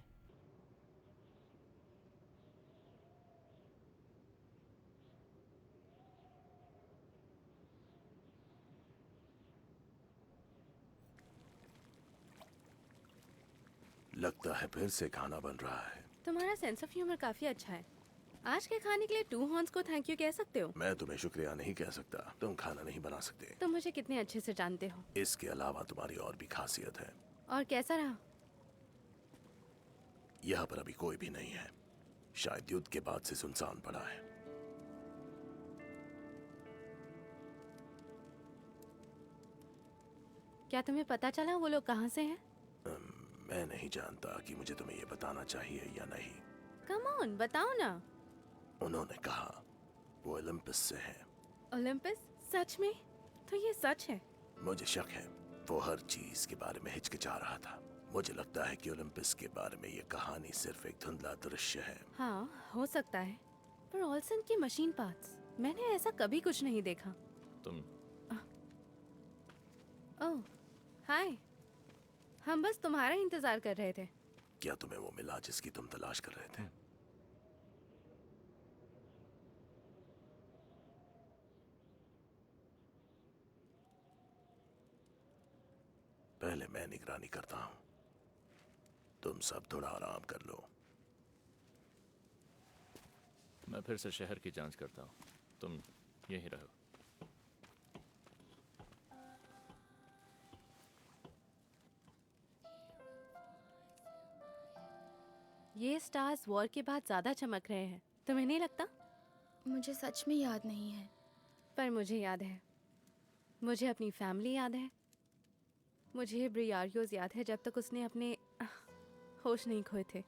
लगता है फिर से खाना बन रहा है। तुम्हारा सेंस ऑफ ह्यूमर काफी अच्छा है। आज के खाने के लिए टू हॉर्न्स को थैंक यू कह सकते हो। मैं तुम्हें शुक्रिया नहीं कह सकता, तुम खाना नहीं बना सकते। तुम मुझे कितने अच्छे से जानते हो। इसके अलावा तुम्हारी और भी खासियत है। और कैसा रहा? यहाँ पर अभी कोई भी नहीं है। शायद युद्ध के बाद से सुनसान पड़ा है। क्या तुम्हें पता चला वो लोग कहाँ से हैं? मैं नहीं जानता कि मुझे तुम्हें ये बताना चाहिए या नहीं। कम ऑन, बताओ ना। उन्होंने कहा वो ओलंपस से हैं। ओलंपस? सच में? तो ये सच है? मुझे शक है। वो हर चीज के बारे में हिचकिचा रहा था। मुझे लगता है कि ओलंपस के बारे में ये कहानी सिर्फ एक धुंधला दृश्य है। हाँ, हो सकता है। पर ओल्सन की मशीन पार्ट्स, मैंने ऐसा कभी कुछ नहीं देखा। तुम ओह, हाय। हम बस तुम्हारा इंतजार कर रहे थे। क्या तुम्हें वो मिला जिसकी तुम तलाश कर रहे थे? पहले मैं निगरानी करता हूं। तुम सब थोड़ा आराम कर लो। मैं फिर से शहर की जांच करता हूँ, तुम यहीं रहो। ये स्टार्स वॉर के बाद ज्यादा चमक रहे हैं, तुम्हें नहीं लगता? मुझे सच में याद नहीं है। पर मुझे याद है। मुझे अपनी फैमिली याद है। मुझे ब्रियारियोस याद है जब तक उसने अपने होश नहीं खोए थे।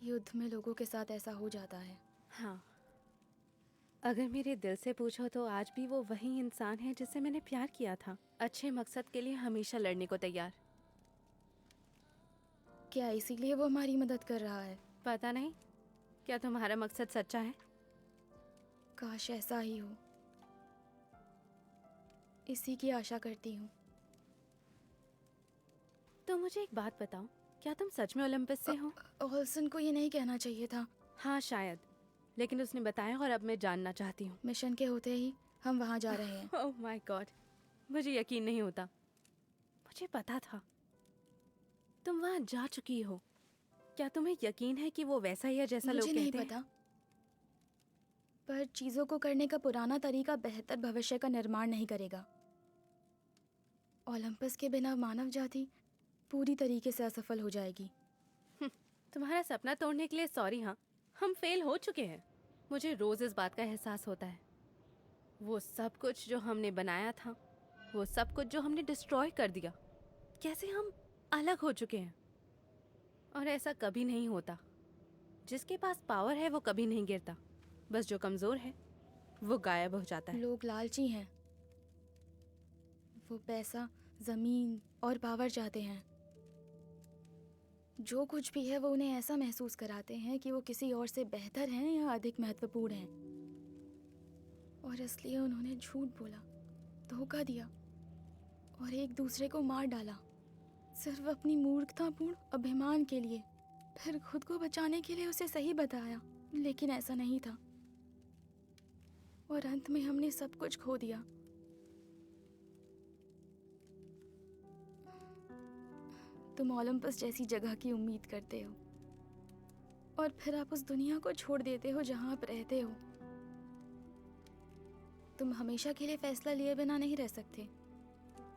युद्ध में लोगों के साथ ऐसा हो जाता है। हाँ, अगर मेरे दिल से पूछो तो आज भी वो वही इंसान है जिससे मैंने प्यार किया था। अच्छे मकसद के लिए हमेशा लड़ने को तैयार। क्या इसीलिए वो हमारी मदद कर रहा है? पता नहीं। क्या तुम्हारा मकसद सच्चा है? काश ऐसा ही हो। इसी की आशा करती हूँ। तो मुझे एक बात बताओ, क्या तुम सच में ओलंपस से हो? ओल्सन को ये नहीं कहना चाहिए था। हाँ शायद, लेकिन उसने बताया और अब मैं जानना चाहती हूँ। मिशन के होते ही हम वहाँ जा रहे हैं। ओह माय गॉड, मुझे यकीन नहीं होता। मुझे पता था तुम वहाँ जा चुकी हो। क्या तुम्हें यकीन है कि वो वैसा ही है जैसा लोग मुझे नहीं कहते हैं? पता, पर चीजों को करने का पुराना तरीका बेहतर भविष्य का निर्माण नहीं करेगा। ओलंपस के बिना मानव जाति पूरी तरीके से असफल हो जाएगी। तुम्हारा सपना तोड़ने के लिए सॉरी। हाँ, हम फेल हो चुके हैं। मुझे रोज इस बात का एहसास होता है। वो सब कुछ जो हमने बनाया था, वो सब कुछ जो हमने डिस्ट्रॉय कर दिया, कैसे हम अलग हो चुके हैं। और ऐसा कभी नहीं होता। जिसके पास पावर है वो कभी नहीं गिरता, बस जो कमजोर है वो गायब हो जाता है। लोग लालची हैं। वो पैसा, जमीन और पावर चाहते हैं। जो कुछ भी है वो उन्हें ऐसा महसूस कराते हैं कि वो किसी और से बेहतर हैं या अधिक महत्वपूर्ण हैं। और इसलिए उन्होंने झूठ बोला, धोखा दिया और एक दूसरे को मार डाला, सिर्फ अपनी मूर्खतापूर्ण अभिमान के लिए। फिर खुद को बचाने के लिए उसे सही बताया, लेकिन ऐसा नहीं था और अंत में हमने सब कुछ खो दिया। तुम ओलंपस जैसी जगह की उम्मीद करते हो और फिर आप उस दुनिया को छोड़ देते हो जहां आप रहते हो। तुम हमेशा के लिए फैसला लिए बिना नहीं रह सकते,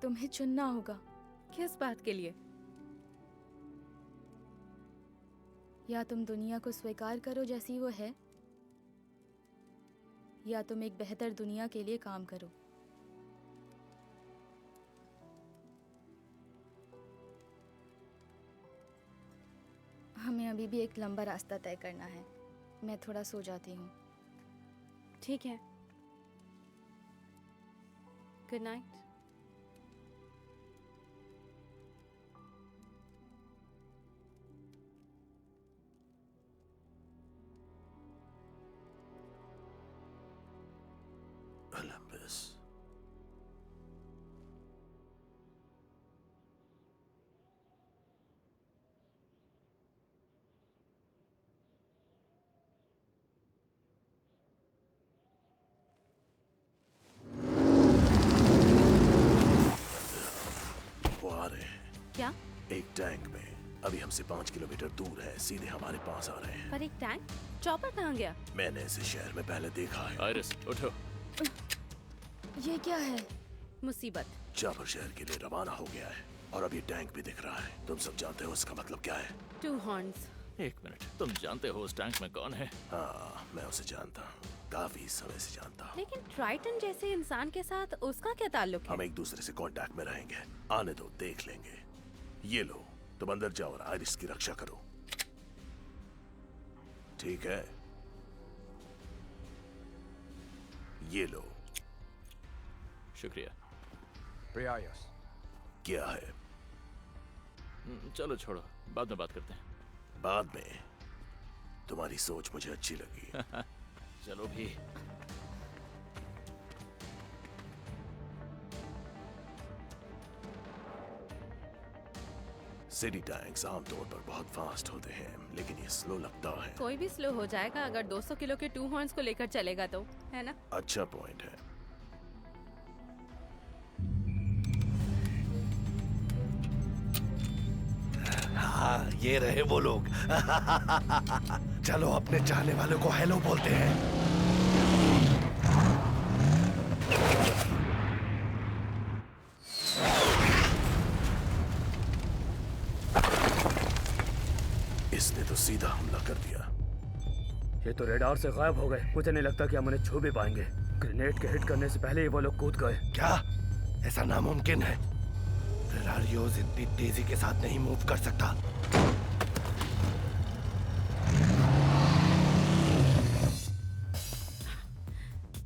तुम्हें चुनना होगा। किस बात के लिए? या तुम दुनिया को स्वीकार करो जैसी वो है, या तुम एक बेहतर दुनिया के लिए काम करो। हमें अभी भी एक लंबा रास्ता तय करना है। मैं थोड़ा सो जाती हूँ। ठीक है, गुड नाइट। ओलंपस। वो आ रहे हैं। क्या? एक टैंक में। अभी हमसे 5 किलोमीटर दूर है, सीधे हमारे पास आ रहे हैं। पर एक टैंक? चॉपर कहाँ गया? मैंने इसे शहर में पहले देखा है। आयरिस उठो। ये क्या है? मुसीबत। चॉपर शहर के लिए रवाना हो गया है और अब ये टैंक भी दिख रहा है। तुम सब जानते हो इसका मतलब क्या है? 2 हॉर्न्स। एक मिनट, तुम जानते हो उस टैंक में कौन है? हाँ, मैं उसे जानता हूँ, काफी समय से जानता हूँ। लेकिन ट्राइटन जैसे इंसान के साथ उसका क्या ताल्लुक है? हम एक दूसरे से कांटेक्ट में रहेंगे। आने दो, देख लेंगे। ये लो, तुम अंदर जाओ और आयरिस की रक्षा करो, ठीक है? ये लो। शुक्रिया। प्रियायस। क्या है? चलो छोड़ो, बाद में बात करते हैं। बाद में? तुम्हारी सोच मुझे अच्छी लगी। चलो भी। सिटी टैंक्स आमतौर पर बहुत फास्ट होते हैं, लेकिन ये स्लो लगता है। कोई भी स्लो हो जाएगा अगर 200 किलो के 2 हॉर्न्स को लेकर चलेगा तो, है ना? अच्छा पॉइंट है। हाँ, ये रहे वो लोग। चलो अपने चाहने वालों को हेलो बोलते हैं। इसने तो सीधा हमला कर दिया। ये तो रेडार से गायब हो गए। मुझे नहीं लगता कि हम उन्हें छू भी पाएंगे। ग्रेनेड के हिट करने से पहले ही वो लोग कूद गए। क्या? ऐसा नामुमकिन है। फेरारियोस इतनी तेजी के साथ नहीं मूव कर सकता।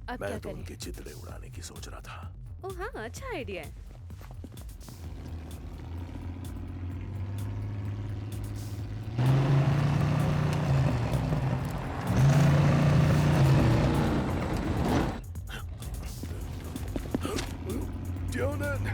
अब मैं क्या तो करें? उनके चितले उड़ाने की सोच रहा था। ओह हाँ, अच्छा आइडिया है। Jonan!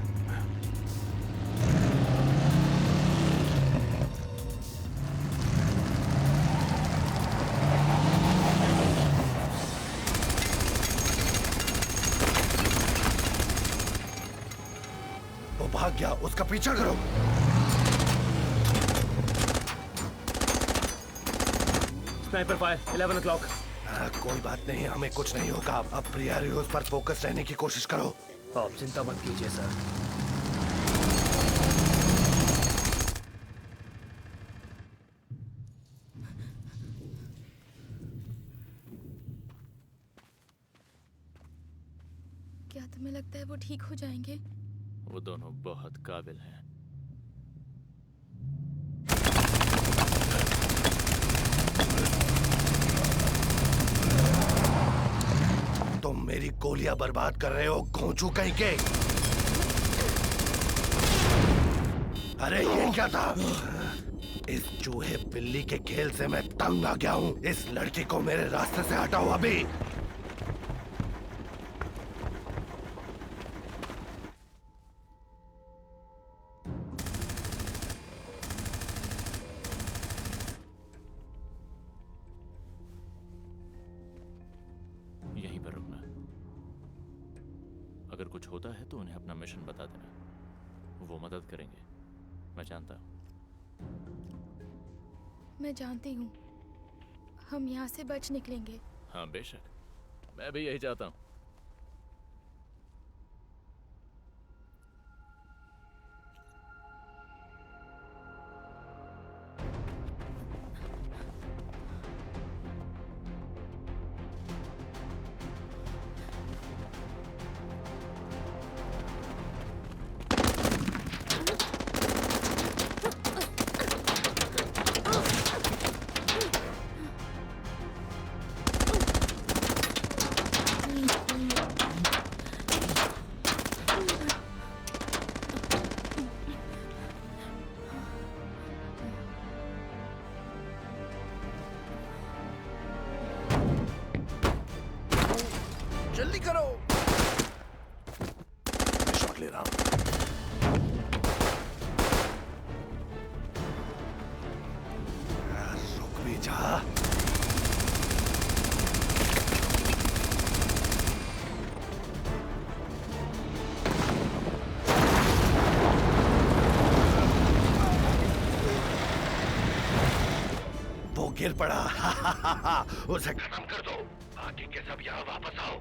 वो भाग गया, उसका पीछा करो। Sniper fire 11 o'clock। कोई बात नहीं, हमें कुछ नहीं होगा। अब प्रियारियोस पर फोकस रहने की कोशिश करो। आप चिंता मत कीजिए सर। क्या तुम्हें लगता है वो ठीक हो जाएंगे? वो दोनों बहुत काबिल हैं। तुम मेरी गोलियां बर्बाद कर रहे हो, घोंचू कहीं के। अरे ये क्या था? इस चूहे बिल्ली के खेल से मैं तंग आ गया हूँ। इस लड़की को मेरे रास्ते से हटाओ अभी। अगर कुछ होता है तो उन्हें अपना मिशन बता देना, वो मदद करेंगे, मैं जानता हूँ। मैं जानती हूँ हम यहाँ से बच निकलेंगे। हाँ बेशक, मैं भी यही चाहता हूँ। जल्दी करो। मैं शॉट ले रहा हूं। रुक भी जा। वो गिर पड़ा। उसे खत्म कर दो, बाकी के सब यहाँ वापस आओ।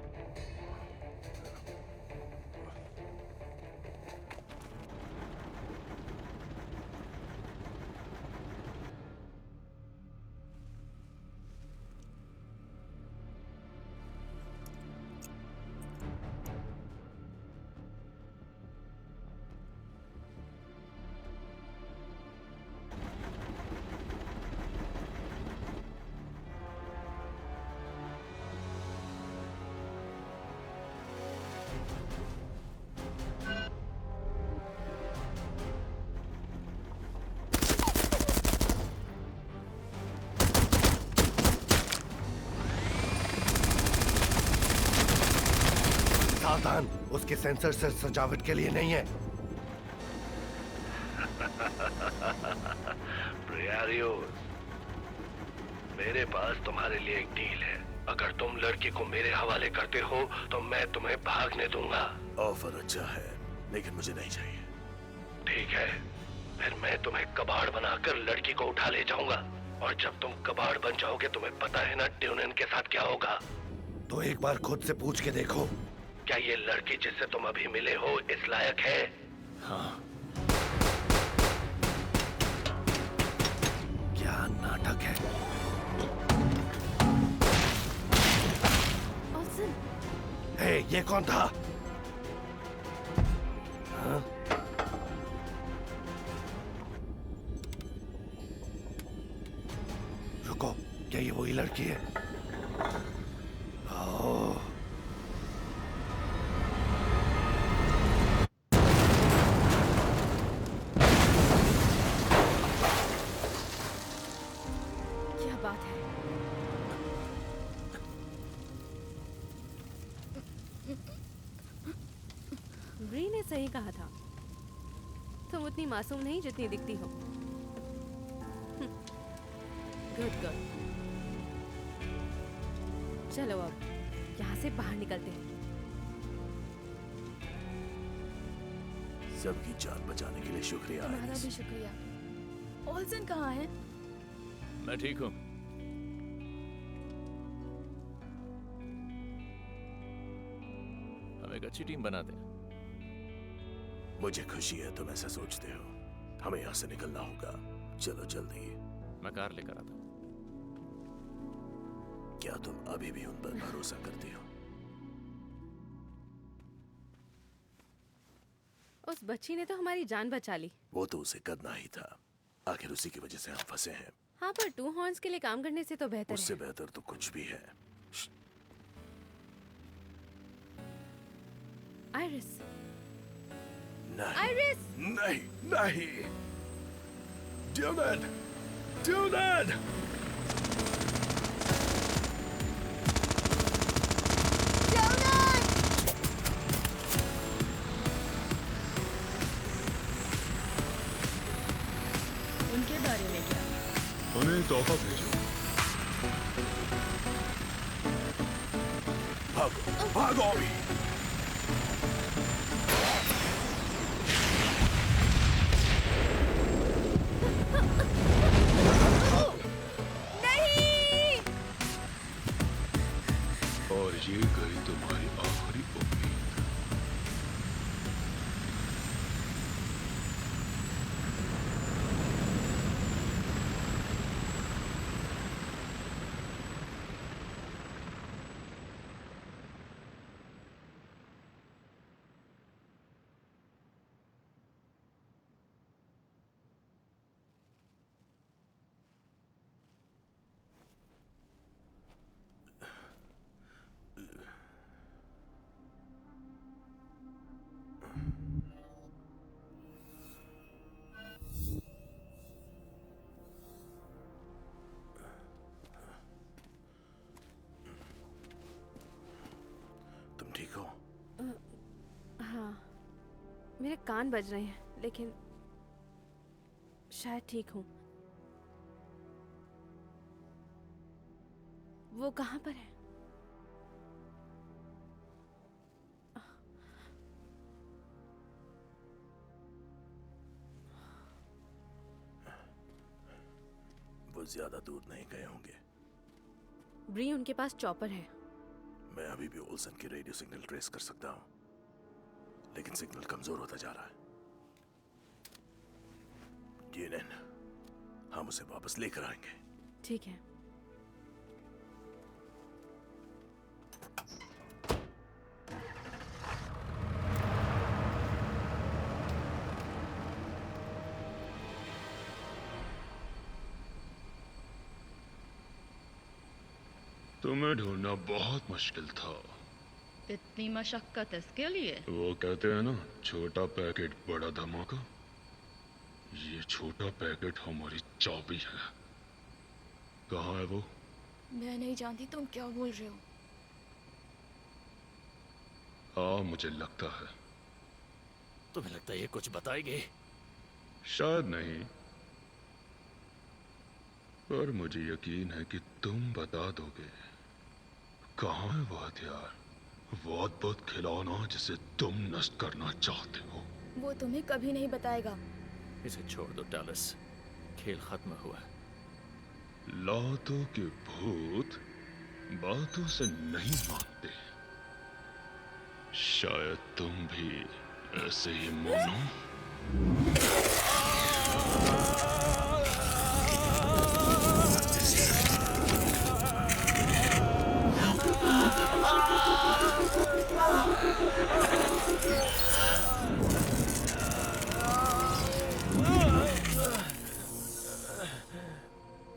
सावधान, उसके सेंसर सिर्फ सजावट के लिए नहीं है। प्रियारियोस, मेरे पास तुम्हारे लिए एक डील है। अगर तुम लड़की को मेरे हवाले करते हो तो मैं तुम्हें भागने दूंगा। ऑफर अच्छा है, लेकिन मुझे नहीं चाहिए। ठीक है, फिर मैं तुम्हें कबाड़ बनाकर लड़की को उठा ले जाऊंगा, और जब तुम कबाड़ बन जाओगे तुम्हें पता है ना ट्यूनन के साथ क्या होगा। तो एक बार खुद से पूछ के देखो, क्या ये लड़की जिससे तुम अभी मिले हो इस लायक है? हाँ। क्या नाटक है? हे, ये कौन था? हाँ? रुको, क्या ये वही लड़की है? ओह, क्या बात है? ब्री ने सही कहा था, तुम उतनी मासूम नहीं जितनी दिखती हो। Good girl. चलो अब यहाँ से बाहर निकलते हैं। सबकी जान बचाने के लिए शुक्रिया। तुम्हारा आइरिस। भी शुक्रिया। ओल्सन कहाँ है? मैं ठीक हूँ। हम एक अच्छी टीम बनाते हैं। मुझे खुशी है तुम ऐसा सोचते हो। हमें यहाँ से निकलना होगा। चलो जल्दी। मैं कार लेकर आता हूँ। क्या तुम अभी भी उन पर भरोसा करती हो? उस बच्ची ने तो हमारी जान बचा ली। वो तो उसे करना ही था। आखिर उसी की वजह से हम फंसे हैं। हाँ, पर टू हॉर्न्स के लिए काम करने से तो बेहतर उससे है। बेहतर तो कुछ भी है। आइरिस। नहीं, आइरिस! नहीं, नहीं। ड्यूनन! ड्यूनन! उनके बारे में क्या? उन्हें तोहफा भेजो। भागो, भागो अभी। मेरे कान बज रहे हैं, लेकिन शायद ठीक हूँ। वो कहाँ पर है? वो ज्यादा दूर नहीं गए होंगे। ब्री, उनके पास चॉपर है। मैं अभी भी ओल्सन की रेडियो सिग्नल ट्रेस कर सकता हूँ, लेकिन सिग्नल कमजोर होता जा रहा है। ड्यूनेन, हम उसे वापस लेकर आएंगे। ठीक है। तुम्हें ढूंढना बहुत मुश्किल था। इतनी मशक्कत इसके लिए? वो कहते हैं ना, छोटा पैकेट बड़ा धमाका। ये छोटा पैकेट हमारी चाबी है। कहाँ है वो? मैं नहीं जानती तुम क्या बोल रहे हो। हाँ, मुझे लगता है। तुम्हें लगता है ये कुछ बताएगी? शायद नहीं, पर मुझे यकीन है कि तुम बता दोगे। कहाँ है वो हथियार, वो अद्भुत खिलौना जिसे तुम नष्ट करना चाहते हो? वो तुम्हें कभी नहीं बताएगा। इसे छोड़ दो टैलस, खेल खत्म हुआ। लातों के भूत बातों से नहीं मानते। शायद तुम भी ऐसे ही मानो।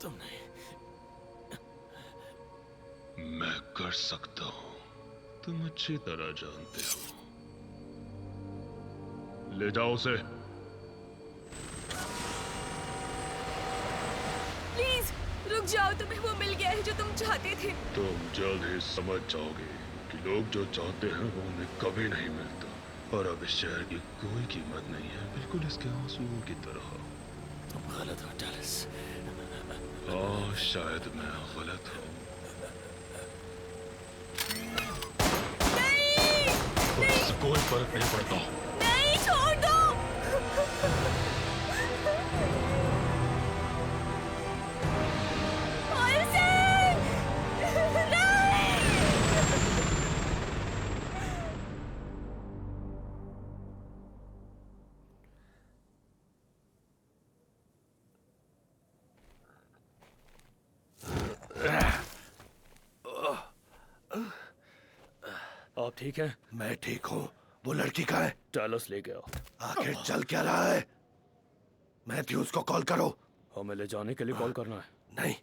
तुम नहीं। मैं कर सकता हूँ, तुम अच्छी तरह जानते हो। ले जाओ उसे। प्लीज रुक जाओ, तुम्हें वो मिल गया है जो तुम चाहते थे। तुम जल्द ही समझ जाओगे कि लोग जो चाहते हैं वो उन्हें कभी नहीं मिलता। और अब इस शहर की कोई कीमत नहीं है, बिल्कुल इसके आंसुओं की तरह। तुम गलत हो टैलस। हाँ, शायद मैं गलत हूँ। पर इससे कोई फर्क नहीं पड़ता। नहीं, छोड़ दो। आप ठीक हैं? मैं ठीक हूँ। वो लड़की कहाँ है? टैलस ले गया। आखिर चल क्या रहा है? मैथ्यूज को कॉल करो। हमें ले जाने के लिए कॉल करना है। नहीं,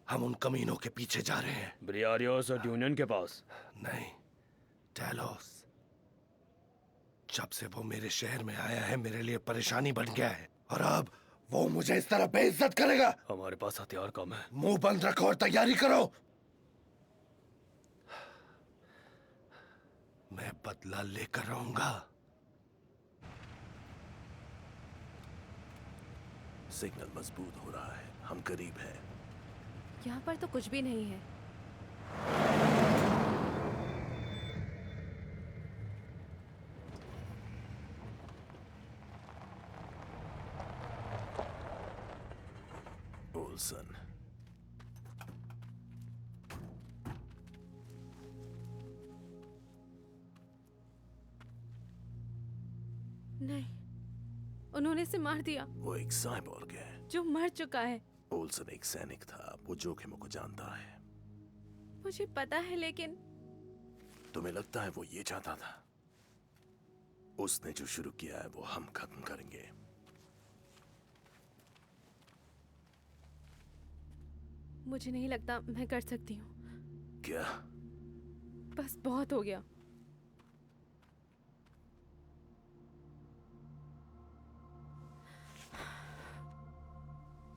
हम उन कमीनों के पीछे जा रहे हैं। ब्रियारियोस और ड्यूनियन के पास? नहीं, टैलोस। जब से वो मेरे शहर में आया है, मेरे लिए परेशानी बन गया है। और अब वो मुझे इस तरह बेइज्जत करेगा। हमारे पास हथियार कम है। मुंह बंद रखो और तैयारी करो। मैं बदला लेकर रहूंगा। सिग्नल मजबूत हो रहा है, हम करीब हैं। यहाँ पर तो कुछ भी नहीं है। ओल्सन, नहीं, उन्होंने इसे मार दिया। वो एक साइबोर्ग है जो मर चुका है। ओल्सन एक सैनिक था, वो जोखिमों को जानता है। मुझे पता है, लेकिन तुम्हें लगता है वो ये चाहता था? उसने जो शुरू किया है वो हम खत्म करेंगे। मुझे नहीं लगता मैं कर सकती हूँ। क्या? बस बहुत हो गया।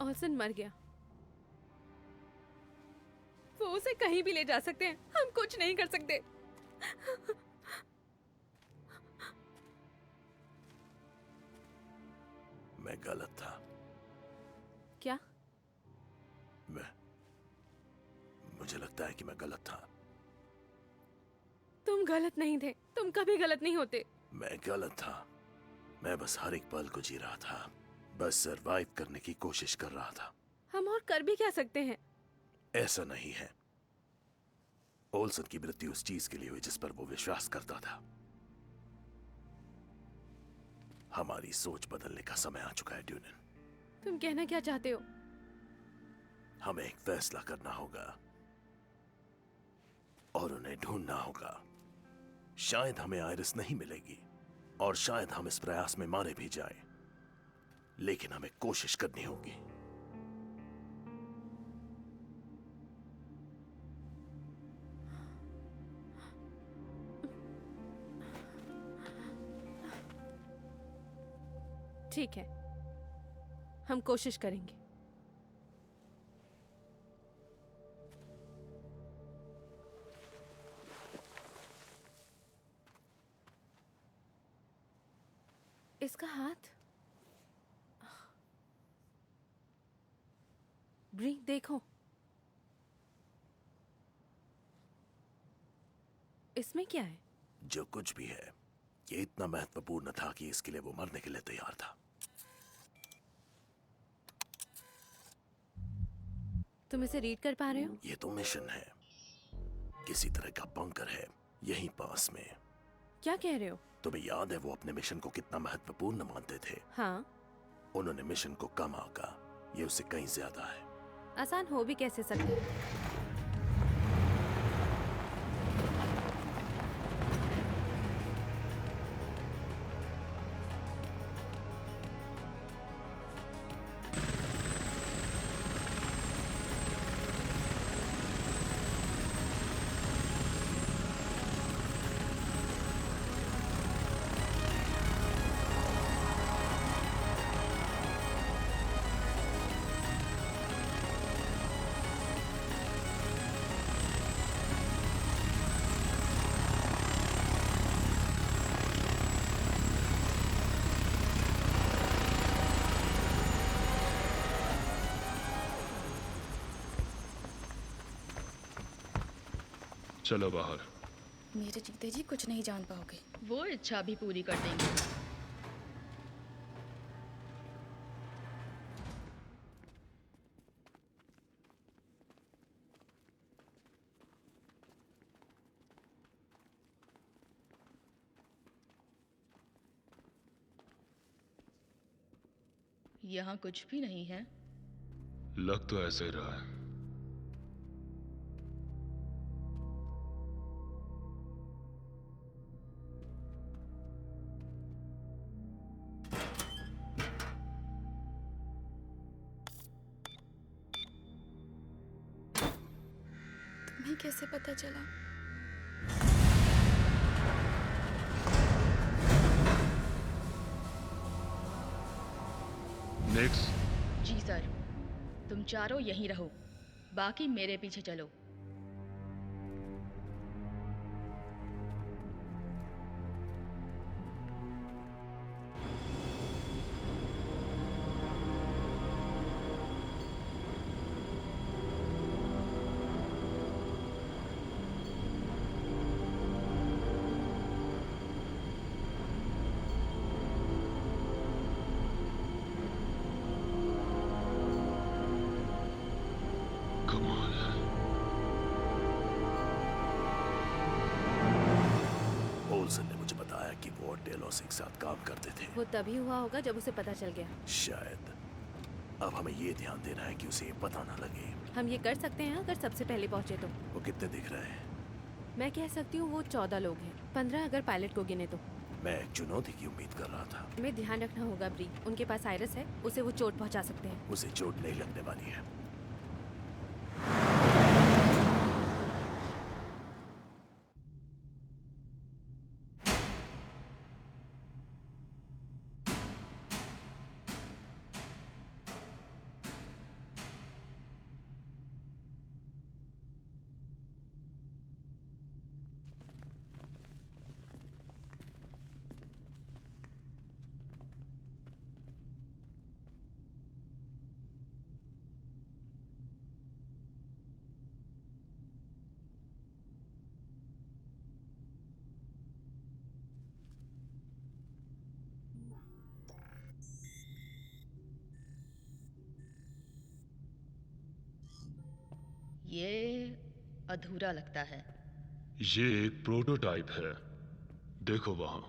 ओल्सन मर गया। वो उसे कहीं भी ले जा सकते हैं, हम कुछ नहीं कर सकते। मैं गलत था। क्या? मुझे लगता है कि मैं गलत था। तुम गलत नहीं थे, तुम कभी गलत नहीं होते। मैं गलत था। मैं बस हर एक पल को जी रहा था, बस सरवाइव करने की कोशिश कर रहा था। हम और कर भी क्या सकते हैं? ऐसा नहीं है। ओल्सन की मृत्यु उस चीज के लिए हुई जिस पर वो विश्वास करता था। हमारी सोच बदलने का समय आ चुका है ड्यूनन। तुम कहना क्या चाहते हो? हमें एक फैसला करना होगा और उन्हें ढूंढना होगा। शायद हमें आयरिस नहीं मिलेगी और शायद हम इस प्रयास में मारे भी जाएं, लेकिन हमें कोशिश करनी होगी। ठीक है, हम कोशिश करेंगे। इसका हाथ। ब्री, देखो, इसमें क्या है? जो कुछ भी है, ये इतना महत्वपूर्ण था कि इसके लिए वो मरने के लिए तैयार था। तुम इसे रीड कर पा रहे हो? ये तो मिशन है, किसी तरह का बंकर है यहीं पास में। क्या कह रहे हो? तुम्हें याद है वो अपने मिशन को कितना महत्वपूर्ण मानते थे? हाँ। उन्होंने मिशन को कम आंका, ये उससे कहीं ज्यादा है। आसान हो भी कैसे सकता है? चलो बाहर। मेरे जीते जी कुछ नहीं जान पाओगे। वो इच्छा भी पूरी कर देंगे। यहाँ कुछ भी नहीं है। लग तो ऐसे ही रहा है। तुम्हें कैसे पता चला? निक्स। जी सर, तुम चारों यहीं रहो, बाकी मेरे पीछे चलो। कमाल है। ओल्सन ने मुझे बताया कि वो और डेलोस एक साथ काम करते थे। वो तभी हुआ होगा जब उसे पता चल गया। शायद। अब हमें ये ध्यान देना है कि उसे ये पता ना लगे। हम ये कर सकते हैं अगर सबसे पहले पहुंचे तो। वो कितने दिख रहे हैं? मैं कह सकती हूँ वो 14 लोग हैं, 15 अगर पायलट को गिने तो। मैं एक चुनौती की उम्मीद कर रहा था। हमें ध्यान रखना होगा ब्री, उनके पास आयरस है, उसे वो चोट पहुंचा सकते हैं। उसे चोट नहीं लगने वाली है। ये अधूरा लगता है। ये एक प्रोटोटाइप है, देखो वहां।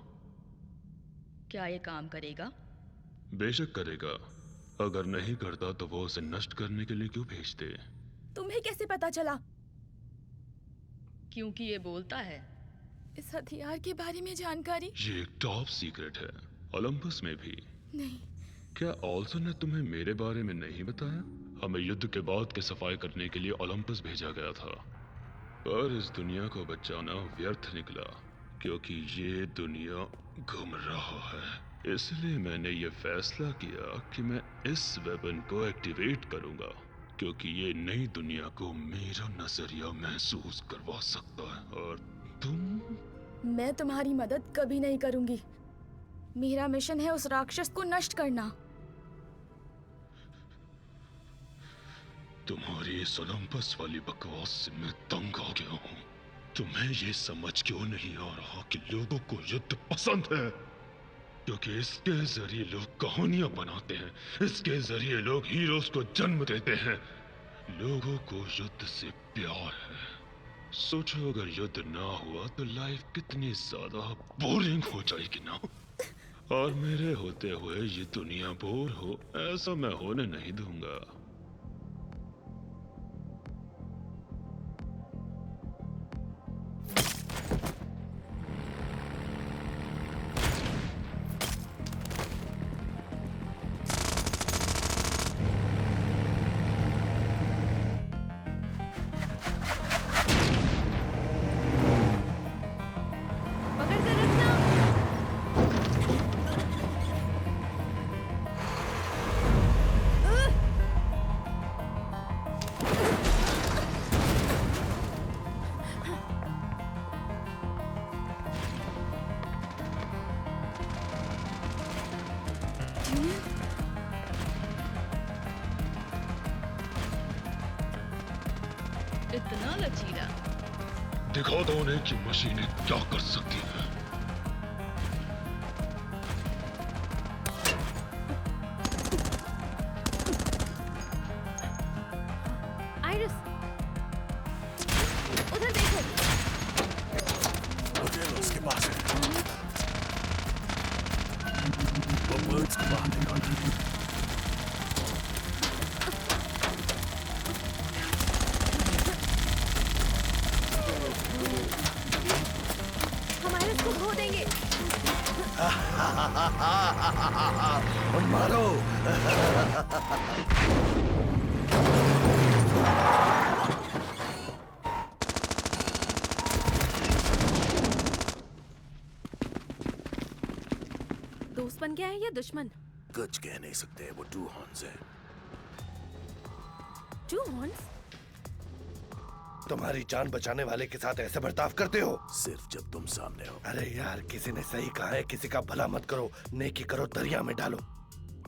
क्या ये काम करेगा? बेशक करेगा। अगर नहीं करता तो वो उसे नष्ट करने के लिए क्यों भेजते? तुम्हें कैसे पता चला? क्योंकि ये बोलता है। इस हथियार के बारे में जानकारी? ये एक टॉप सीक्रेट है, ओलंपस में भी। नहीं। क्या ऑल्सन ने तुम्हें मेरे बारे में नहीं बताया? हमें युद्ध के बाद के सफाई करने के लिए ओलंपस भेजा गया था, पर इस दुनिया को बचाना व्यर्थ निकला क्योंकि ये दुनिया गुमराह है। इसलिए मैंने ये फैसला किया कि मैं इस वेपन को एक्टिवेट करूंगा क्योंकि ये नई दुनिया को मेरा नजरिया महसूस करवा सकता है। और तुम? मैं तुम्हारी मदद कभी नहीं करूंगी। मेरा मिशन है उस राक्षस को नष्ट करना। तुम्हारी इस ओलंपस वाली बकवास से मैं तंग आ गया हूँ। तुम्हें ये समझ क्यों नहीं आ रहा कि लोगों को युद्ध पसंद है? क्योंकि इसके जरिए लोग कहानियां बनाते हैं, इसके जरिए लोग हीरोज को जन्म देते हैं। लोगों को युद्ध से प्यार है। सोचो अगर युद्ध ना हुआ तो लाइफ कितनी ज्यादा बोरिंग हो जाएगी ना। और मेरे होते हुए ये दुनिया बोर हो, ऐसा मैं होने नहीं दूंगा। इतना लचीला। दिखा दो उन्हें कि मशीनें क्या कर सकती हैं। आइरिस, उधर देखो। उसके पास है। वो बर्ड्स को बाहर निकालना है। इसको खो देंगे। मारो। दोस्त बन गया है या दुश्मन? कुछ कह नहीं सकते, वो टू हॉर्न्स है। To horns? तुम्हारी जान बचाने वाले के साथ ऐसे बर्ताव करते हो? सिर्फ जब तुम सामने हो। अरे यार, किसी ने सही कहा है, किसी का भला मत करो, नेकी करो दरिया में डालो।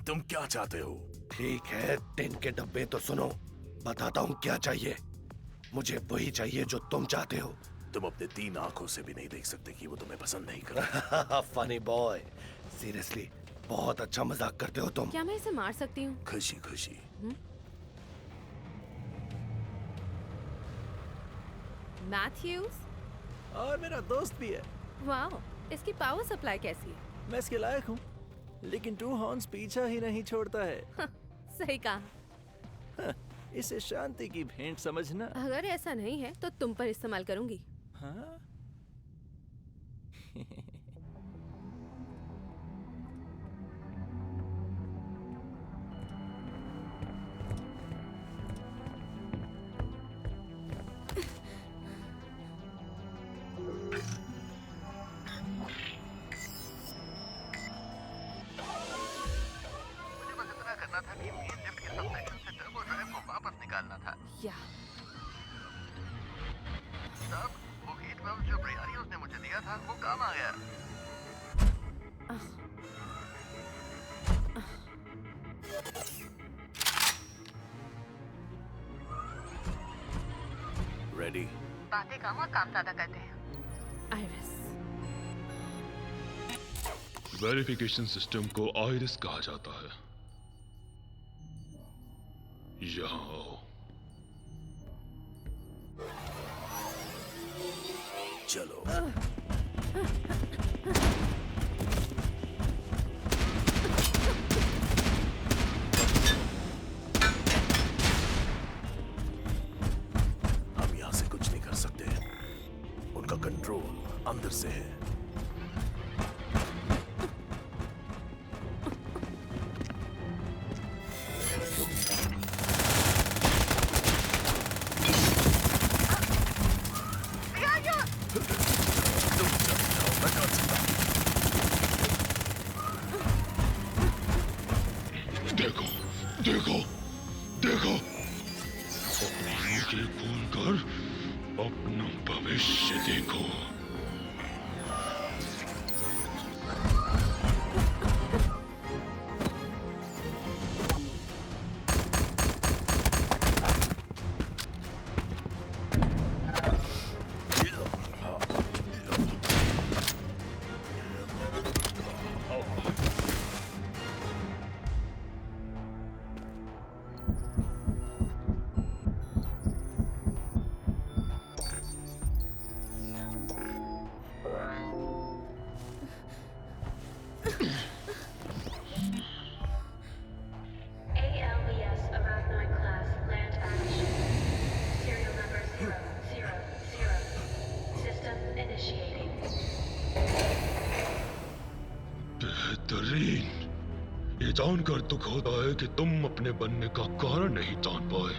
तुम क्या चाहते हो? ठीक है, टिन के डब्बे तो सुनो, बताता हूँ क्या चाहिए। मुझे वही चाहिए जो तुम चाहते हो। तुम अपने 3 आंखों से भी नहीं देख सकते कि वो तुम्हें पसंद नहीं करता। फनी बॉय, सीरियसली बहुत अच्छा मजाक करते हो तुम। क्या मैं इसे मार सकती हूँ? खुशी खुशी। मैथ्यूज? और मेरा दोस्त भी है। वाह, इसकी पावर सप्लाई कैसी है? मैं इसके लायक हूँ, लेकिन टू हॉर्न्स पीछा ही नहीं छोड़ता है। सही कहा। इसे शांति की भेंट समझना। अगर ऐसा नहीं है तो तुम पर इस्तेमाल करूंगी। हाँ? या सब वो हीट बम जो ब्रियारियोस ने मुझे दिया था वो काम आ गया। रेडी? बातें कम और काम ज्यादा करते हैं। आइरिस। वेरिफिकेशन सिस्टम को आइरिस कहा जाता है। यहाँ आओ। चलो। हम यहां से कुछ नहीं कर सकते। उनका कंट्रोल अंदर से है। देखो देखो देखो, अपनी आंखें खोलकर अपना भविष्य देखो। ALBS Arachnid class land action. Serial number 000. System initiating. बेहतरीन। ये जानकर दुख होता है कि तुम अपने बनने का कारण नहीं जान पाए।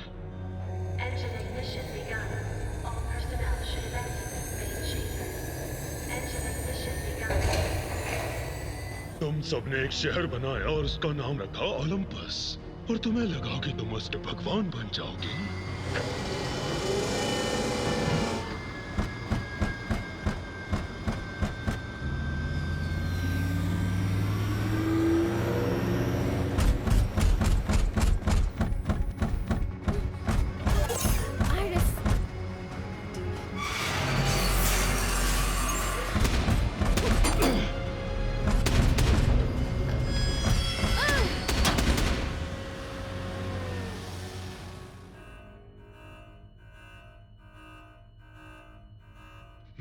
Engine ignition begun. All personnel should evacuate main chamber. Engine ignition begun. तुम सबने एक शहर बनाया और उसका नाम रखा ओलंपस, और तुम्हें लगा कि तुम उसके भगवान बन जाओगे।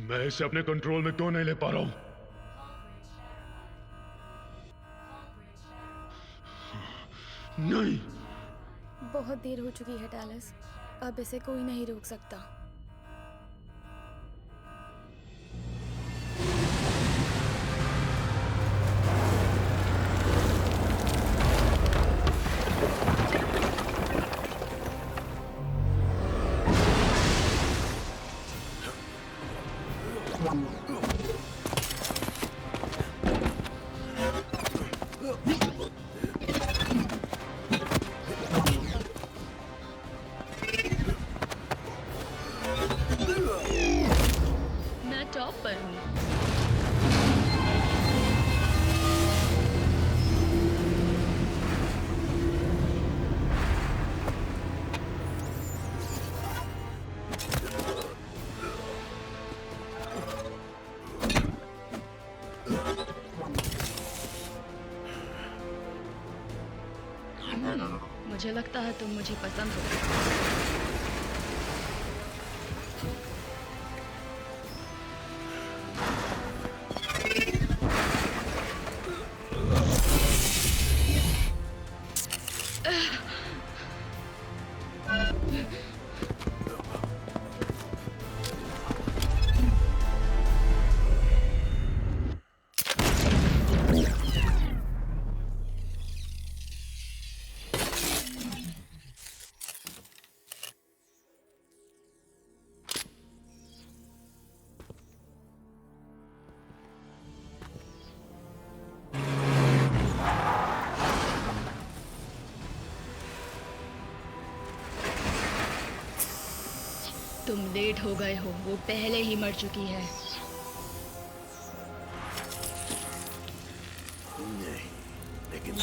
मैं इसे अपने कंट्रोल में क्यों नहीं ले पा रहा हूं? नहीं, बहुत देर हो चुकी है टैलस, अब इसे कोई नहीं रोक सकता। मैं टॉप पर हूँ। मुझे लगता है तुम मुझे पसंद हो। तुम लेट हो गए हो, वो पहले ही मर चुकी है। नहीं, लेकिन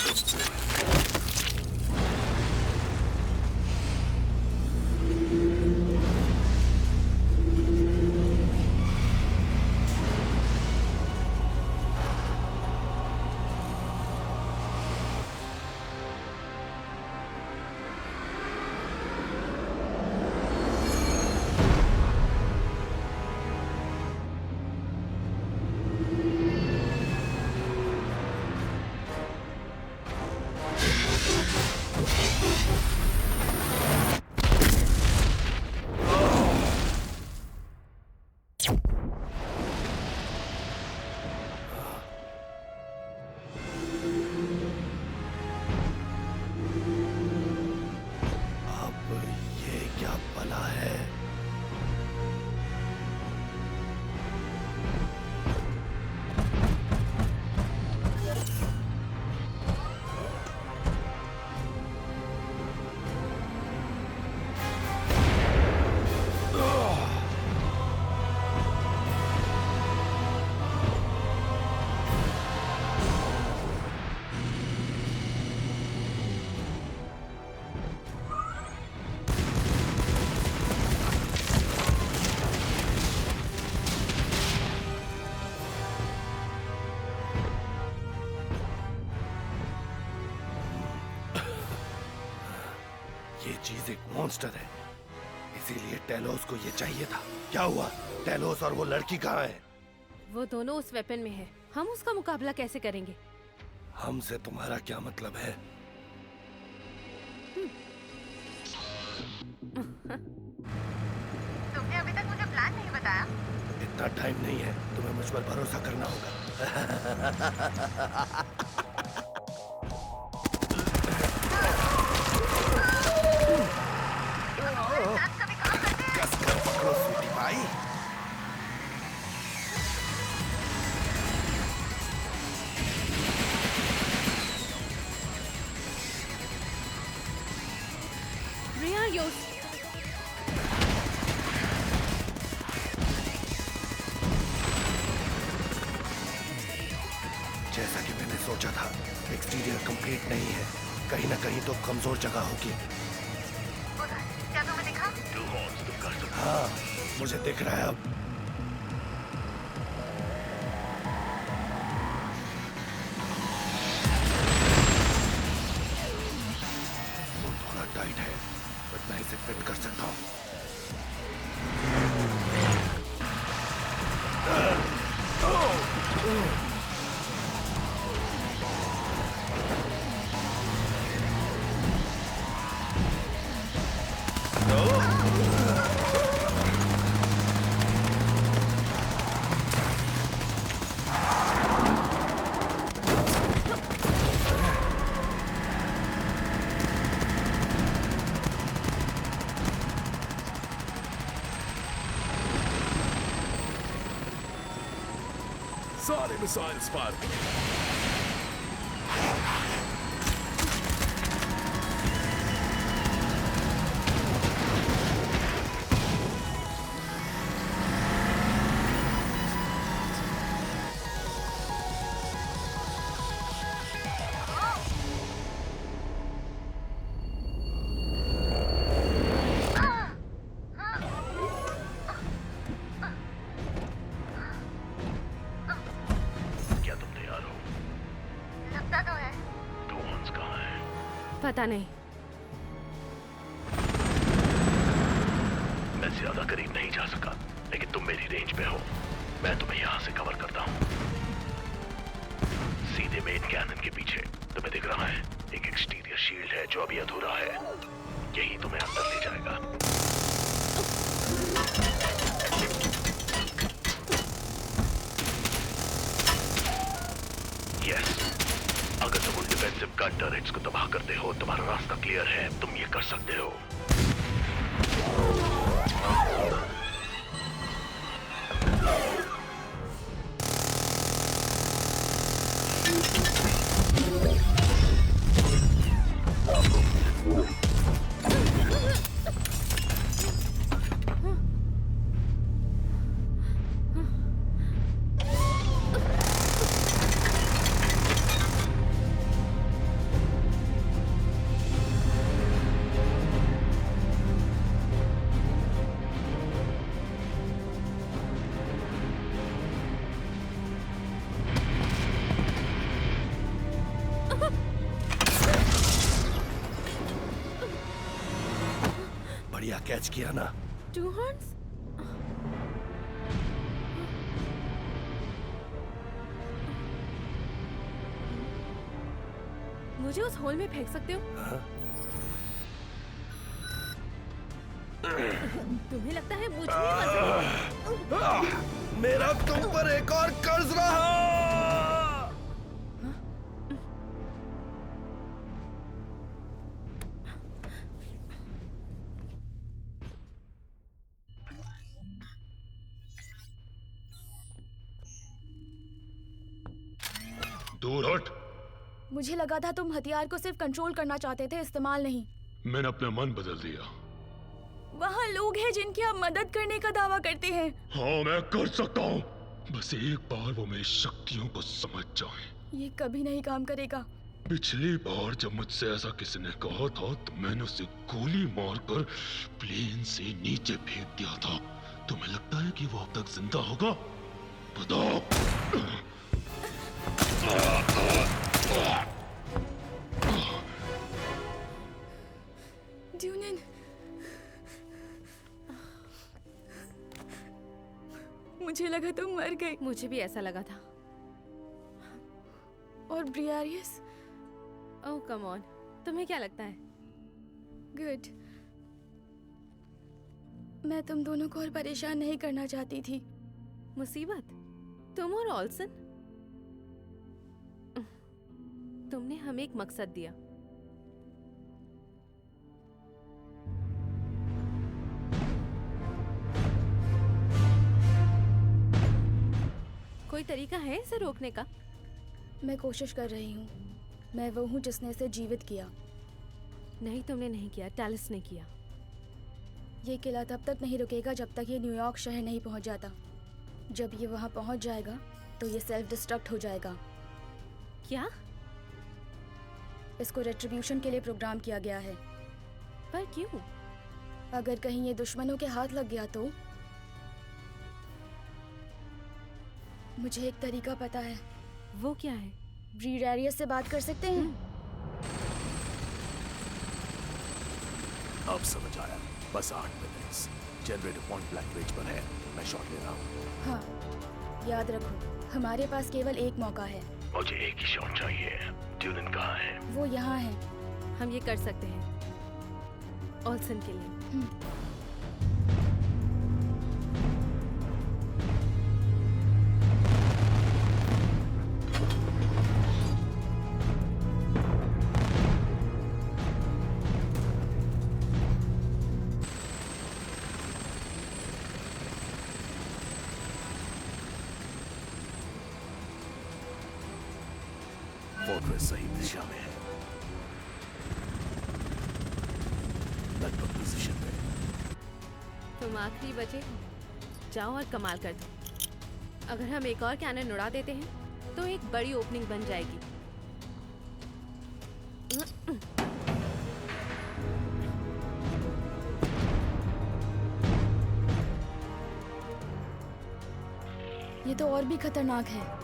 ये चीज एक मॉन्स्टर है, इसीलिए टेलोस को ये चाहिए था। क्या हुआ? टेलोस और वो लड़की कहाँ है? वो दोनों उस वेपन में है। हम उसका मुकाबला कैसे करेंगे? हमसे तुम्हारा क्या मतलब है? तुमने अभी तक मुझे प्लान नहीं बताया। इतना टाइम नहीं है, तुम्हें मुझ पर भरोसा करना होगा। कसकर पकड़ो स्वीटी भाई। रिया योस जैसा कि मैंने सोचा था, एक्सटीरियर कंप्लीट नहीं है। कहीं ना कहीं तो कमजोर जगह होगी। क्या तुम्हें दिखा? तुम कर सकते। हाँ, मुझे दिख रहा है अब। वो थोड़ा टाइट है, बट मैं इसे फिट कर सकता हूँ। सारे मिसाइल्स फायर। पता नहीं। मैं ज्यादा करीब नहीं जा सका, लेकिन तुम मेरी रेंज पे हो। मैं तुम्हें यहाँ से कवर करता हूँ। सीधे मेन कैनन के पीछे तुम्हें दिख रहा है एक एक्सटीरियर शील्ड है जो अभी अधूरा है। यही तुम्हें अंदर ले जाएगा। यस, अगर तुम उन डिफेंसिव गन टर्रेट्स को तबाह करते हो, तुम्हारा रास्ता क्लियर है। तुम ये कर सकते हो। बढ़िया कैच किया ना। To horns? मुझे उस होल में फेंक सकते हो? तुम्हें लगता है मुझ में मजा? मेरा तुम पर एक और कर्ज रहा। दूर हट। मुझे लगा था तुम हथियार को सिर्फ कंट्रोल करना चाहते थे, इस्तेमाल नहीं। मैंने अपना मन बदल दिया। वहाँ लोग हैं जिनकी आप मदद करने का दावा करते हैं। हाँ, मैं कर सकता हूँ। बस एक बार वो मेरी शक्तियों को समझ जाए। ये कभी नहीं काम करेगा। पिछली बार जब मुझसे ऐसा किसी ने कहा था तो मैंने उसे गोली मारकर प्लेन से नीचे फेंक दिया था। तुम्हें लगता है कि वो अब तक जिंदा होगा? बताओ। ड्यूनन, मुझे लगा तुम मर गई। मुझे भी ऐसा लगा था। और ब्रियारियस? ओह कम ऑन, तुम्हें क्या लगता है? गुड। मैं तुम दोनों को और परेशान नहीं करना चाहती थी। मुसीबत? तुम और ऑल्सन? तुमने हमें एक मकसद दिया। कोई तरीका है इसे रोकने का? मैं कोशिश कर रही हूँ। मैं वो हूँ जिसने इसे जीवित किया। नहीं, तुमने नहीं किया, टैलिस ने किया। ये किला तब तक नहीं रुकेगा जब तक ये न्यूयॉर्क शहर नहीं पहुँच जाता। जब ये वहाँ पहुँच जाएगा तो ये सेल्फ डिस्ट्रक्ट हो जाएगा। क्या? इसको रेट्रिब्यूशन के लिए प्रोग्राम किया गया है। पर क्यों? अगर कहीं ये दुश्मनों के हाथ लग गया तो? मुझे एक तरीका पता है। वो क्या है? ब्रियारियस से बात कर सकते हैं? अब समझ आया। बस 8 minute. Generator point black bridge पर है। मैं शॉट ले रहा हूँ। हाँ, याद रखो हमारे पास केवल एक मौका है। मुझे एक ही शॉट चाहिए। ड्यूनन कहाँ है? वो यहाँ है। हम ये कर सकते हैं ऑल्सन के लिए। फोर्ट्रेस सही दिशा में है। लगभग पोजीशन में। तुम आखिरी बचे हो, जाओ और कमाल कर दो। अगर हम एक और कैनन उड़ा देते हैं तो एक बड़ी ओपनिंग बन जाएगी। ये तो और भी खतरनाक है।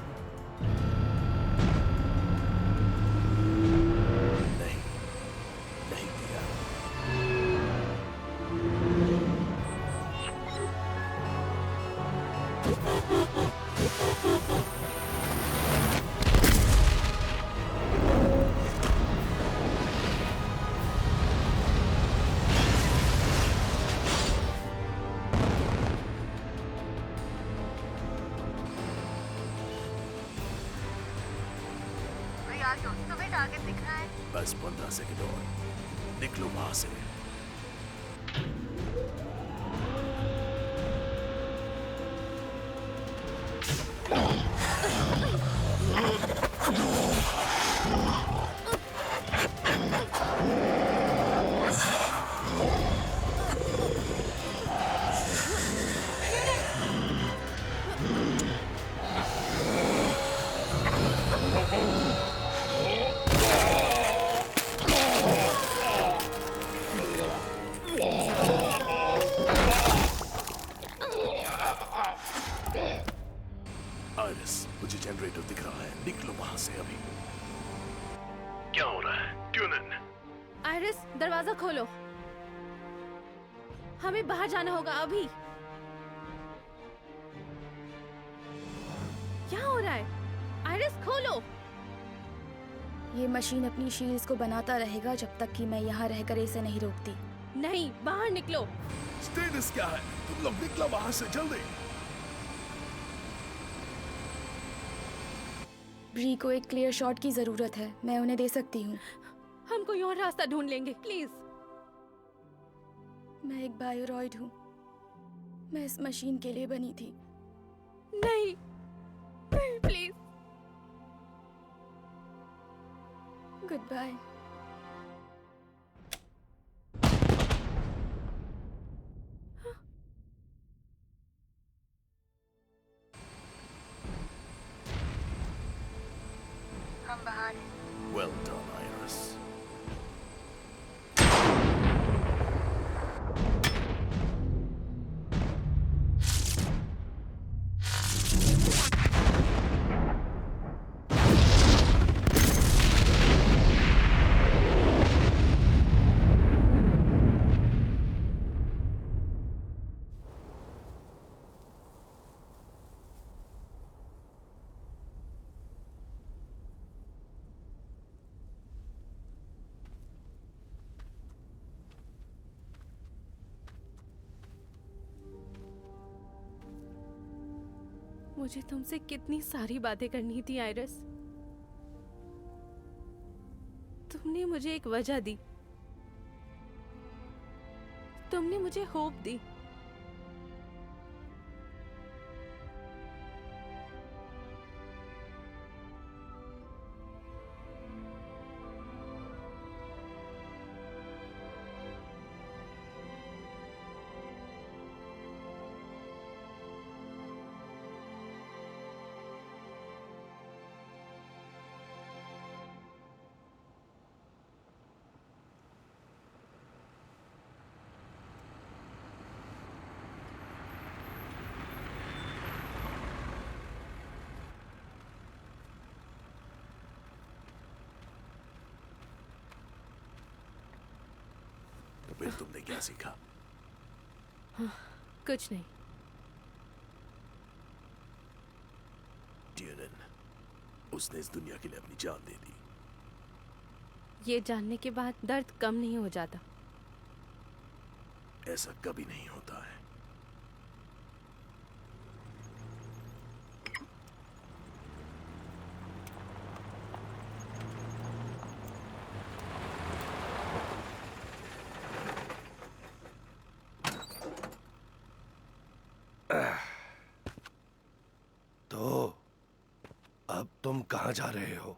तुम्हें टारगेट दिख रहा है? बस 15 सेकंड और। निकलो वहां से। आयरिस, मुझे जनरेटर दिख रहा है। निकलो वहां से अभी। क्या हो रहा है? ड्यूनन। आयरिस, दरवाजा खोलो। हमें बाहर जाना होगा अभी। क्या हो रहा है? आयरिस खोलो। ये मशीन अपनी शील्ड्स को बनाता रहेगा जब तक कि मैं यहाँ रहकर इसे नहीं रोकती। नहीं, बाहर निकलो। स्टेटस क्या है? तुम लोग निकलो वहां से जल्दी। ब्री को एक क्लियर शॉट की जरूरत है। मैं उन्हें दे सकती हूँ। हम कोई और रास्ता ढूंढ लेंगे, प्लीज। मैं एक बायोरॉइड हूँ। मैं इस मशीन के लिए बनी थी। नहीं, प्लीज। Good bye. हम बाहर हैं। Well done, Iris. मुझे तुमसे कितनी सारी बातें करनी थी आइरिस। तुमने मुझे एक वजह दी, तुमने मुझे होप दी। फिर तुमने क्या सीखा? हाँ, कुछ नहीं। ट्यूनन, उसने इस दुनिया के लिए अपनी जान दे दी। ये जानने के बाद दर्द कम नहीं हो जाता। ऐसा कभी नहीं होता है। तो अब तुम कहाँ जा रहे हो?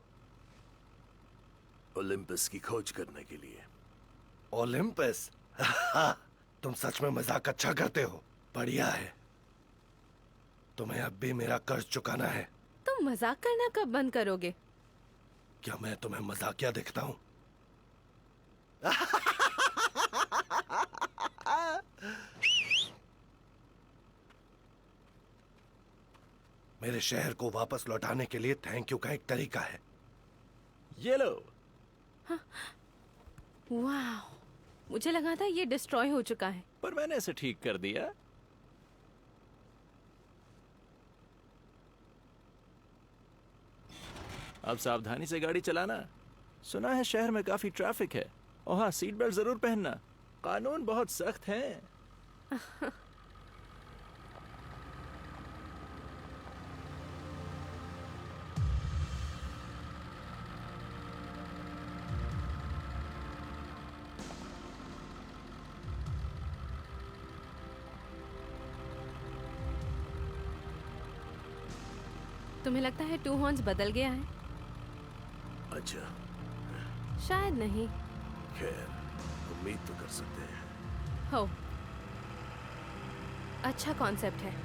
ओलंपस की खोज करने के लिए। ओलंपस? तुम सच में मजाक अच्छा करते हो। बढ़िया है। तुम्हें अब भी मेरा कर्ज चुकाना है। तुम मजाक करना कब बंद करोगे? क्या मैं तुम्हें मजाकिया दिखता हूँ? मेरे शहर को वापस लौटाने के लिए थैंक यू का एक तरीका है। ये लो। वाह, मुझे लगा था ये डिस्ट्रॉय हो चुका है। पर मैंने इसे ठीक कर दिया। अब सावधानी से गाड़ी चलाना। सुना है शहर में काफी ट्रैफिक है। और हाँ, सीट बेल्ट जरूर पहनना। कानून बहुत सख्त हैं। तुम्हें लगता है टू हॉर्न्स बदल गया है? अच्छा, शायद नहीं। खैर, उम्मीद तो कर सकते हैं। हो, अच्छा कॉन्सेप्ट है।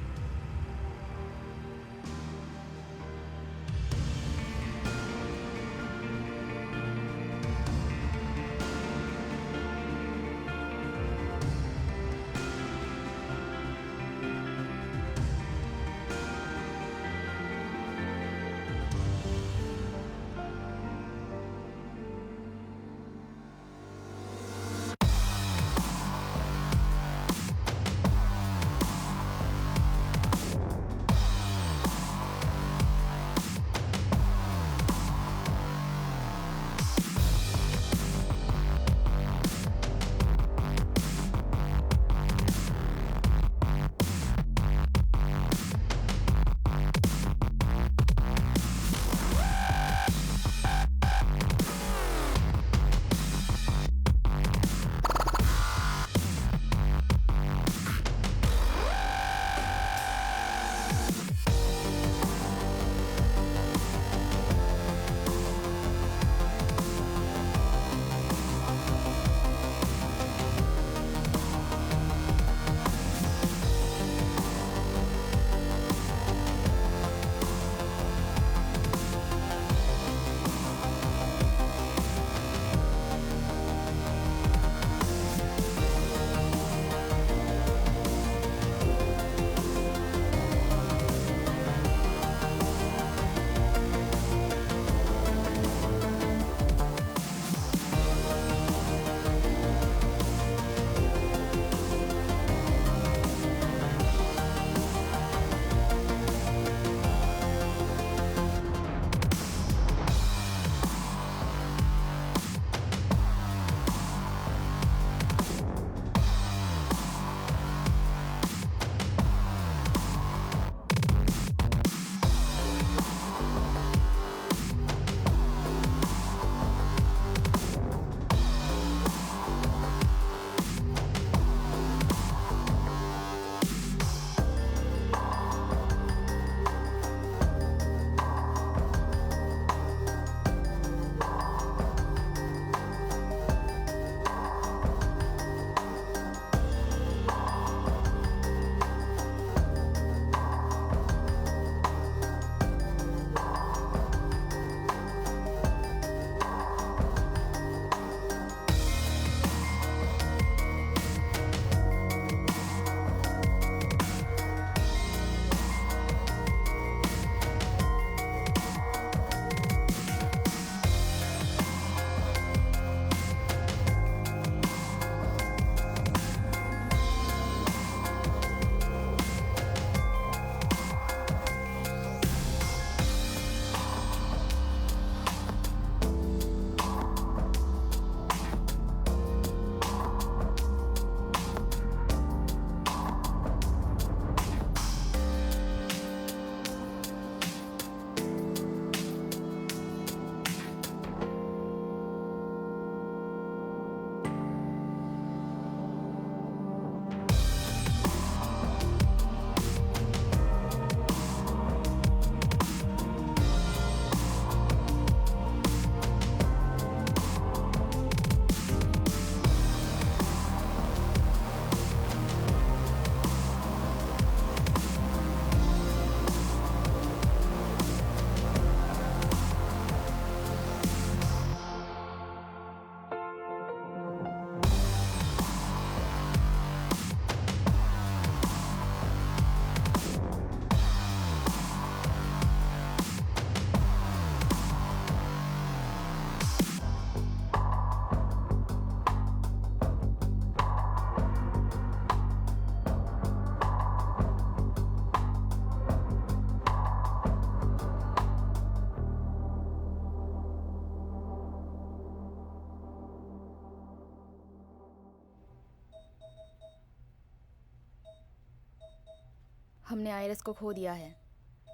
हमने आयरस को खो दिया है।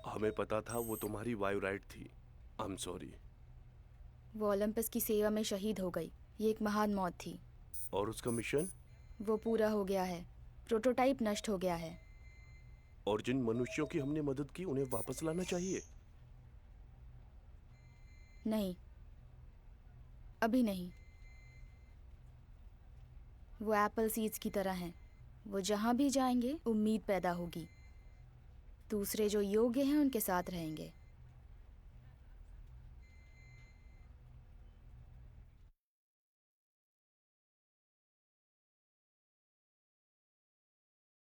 हमें पता था वो तुम्हारी वायु राइड थी। I am sorry. वो ओलंपस की सेवा में शहीद हो गई। ये एक महान मौत थी। और उसका मिशन? वो पूरा हो गया है। प्रोटोटाइप नष्ट हो गया है। और जिन मनुष्यों की हमने मदद की उन्हें वापस लाना चाहिए। नहीं, अभी नहीं। वो एप्पल सीड्स की तरह हैं। वो जहां भी जाएंगे उम्मीद पैदा होगी। दूसरे जो योग्य हैं उनके साथ रहेंगे।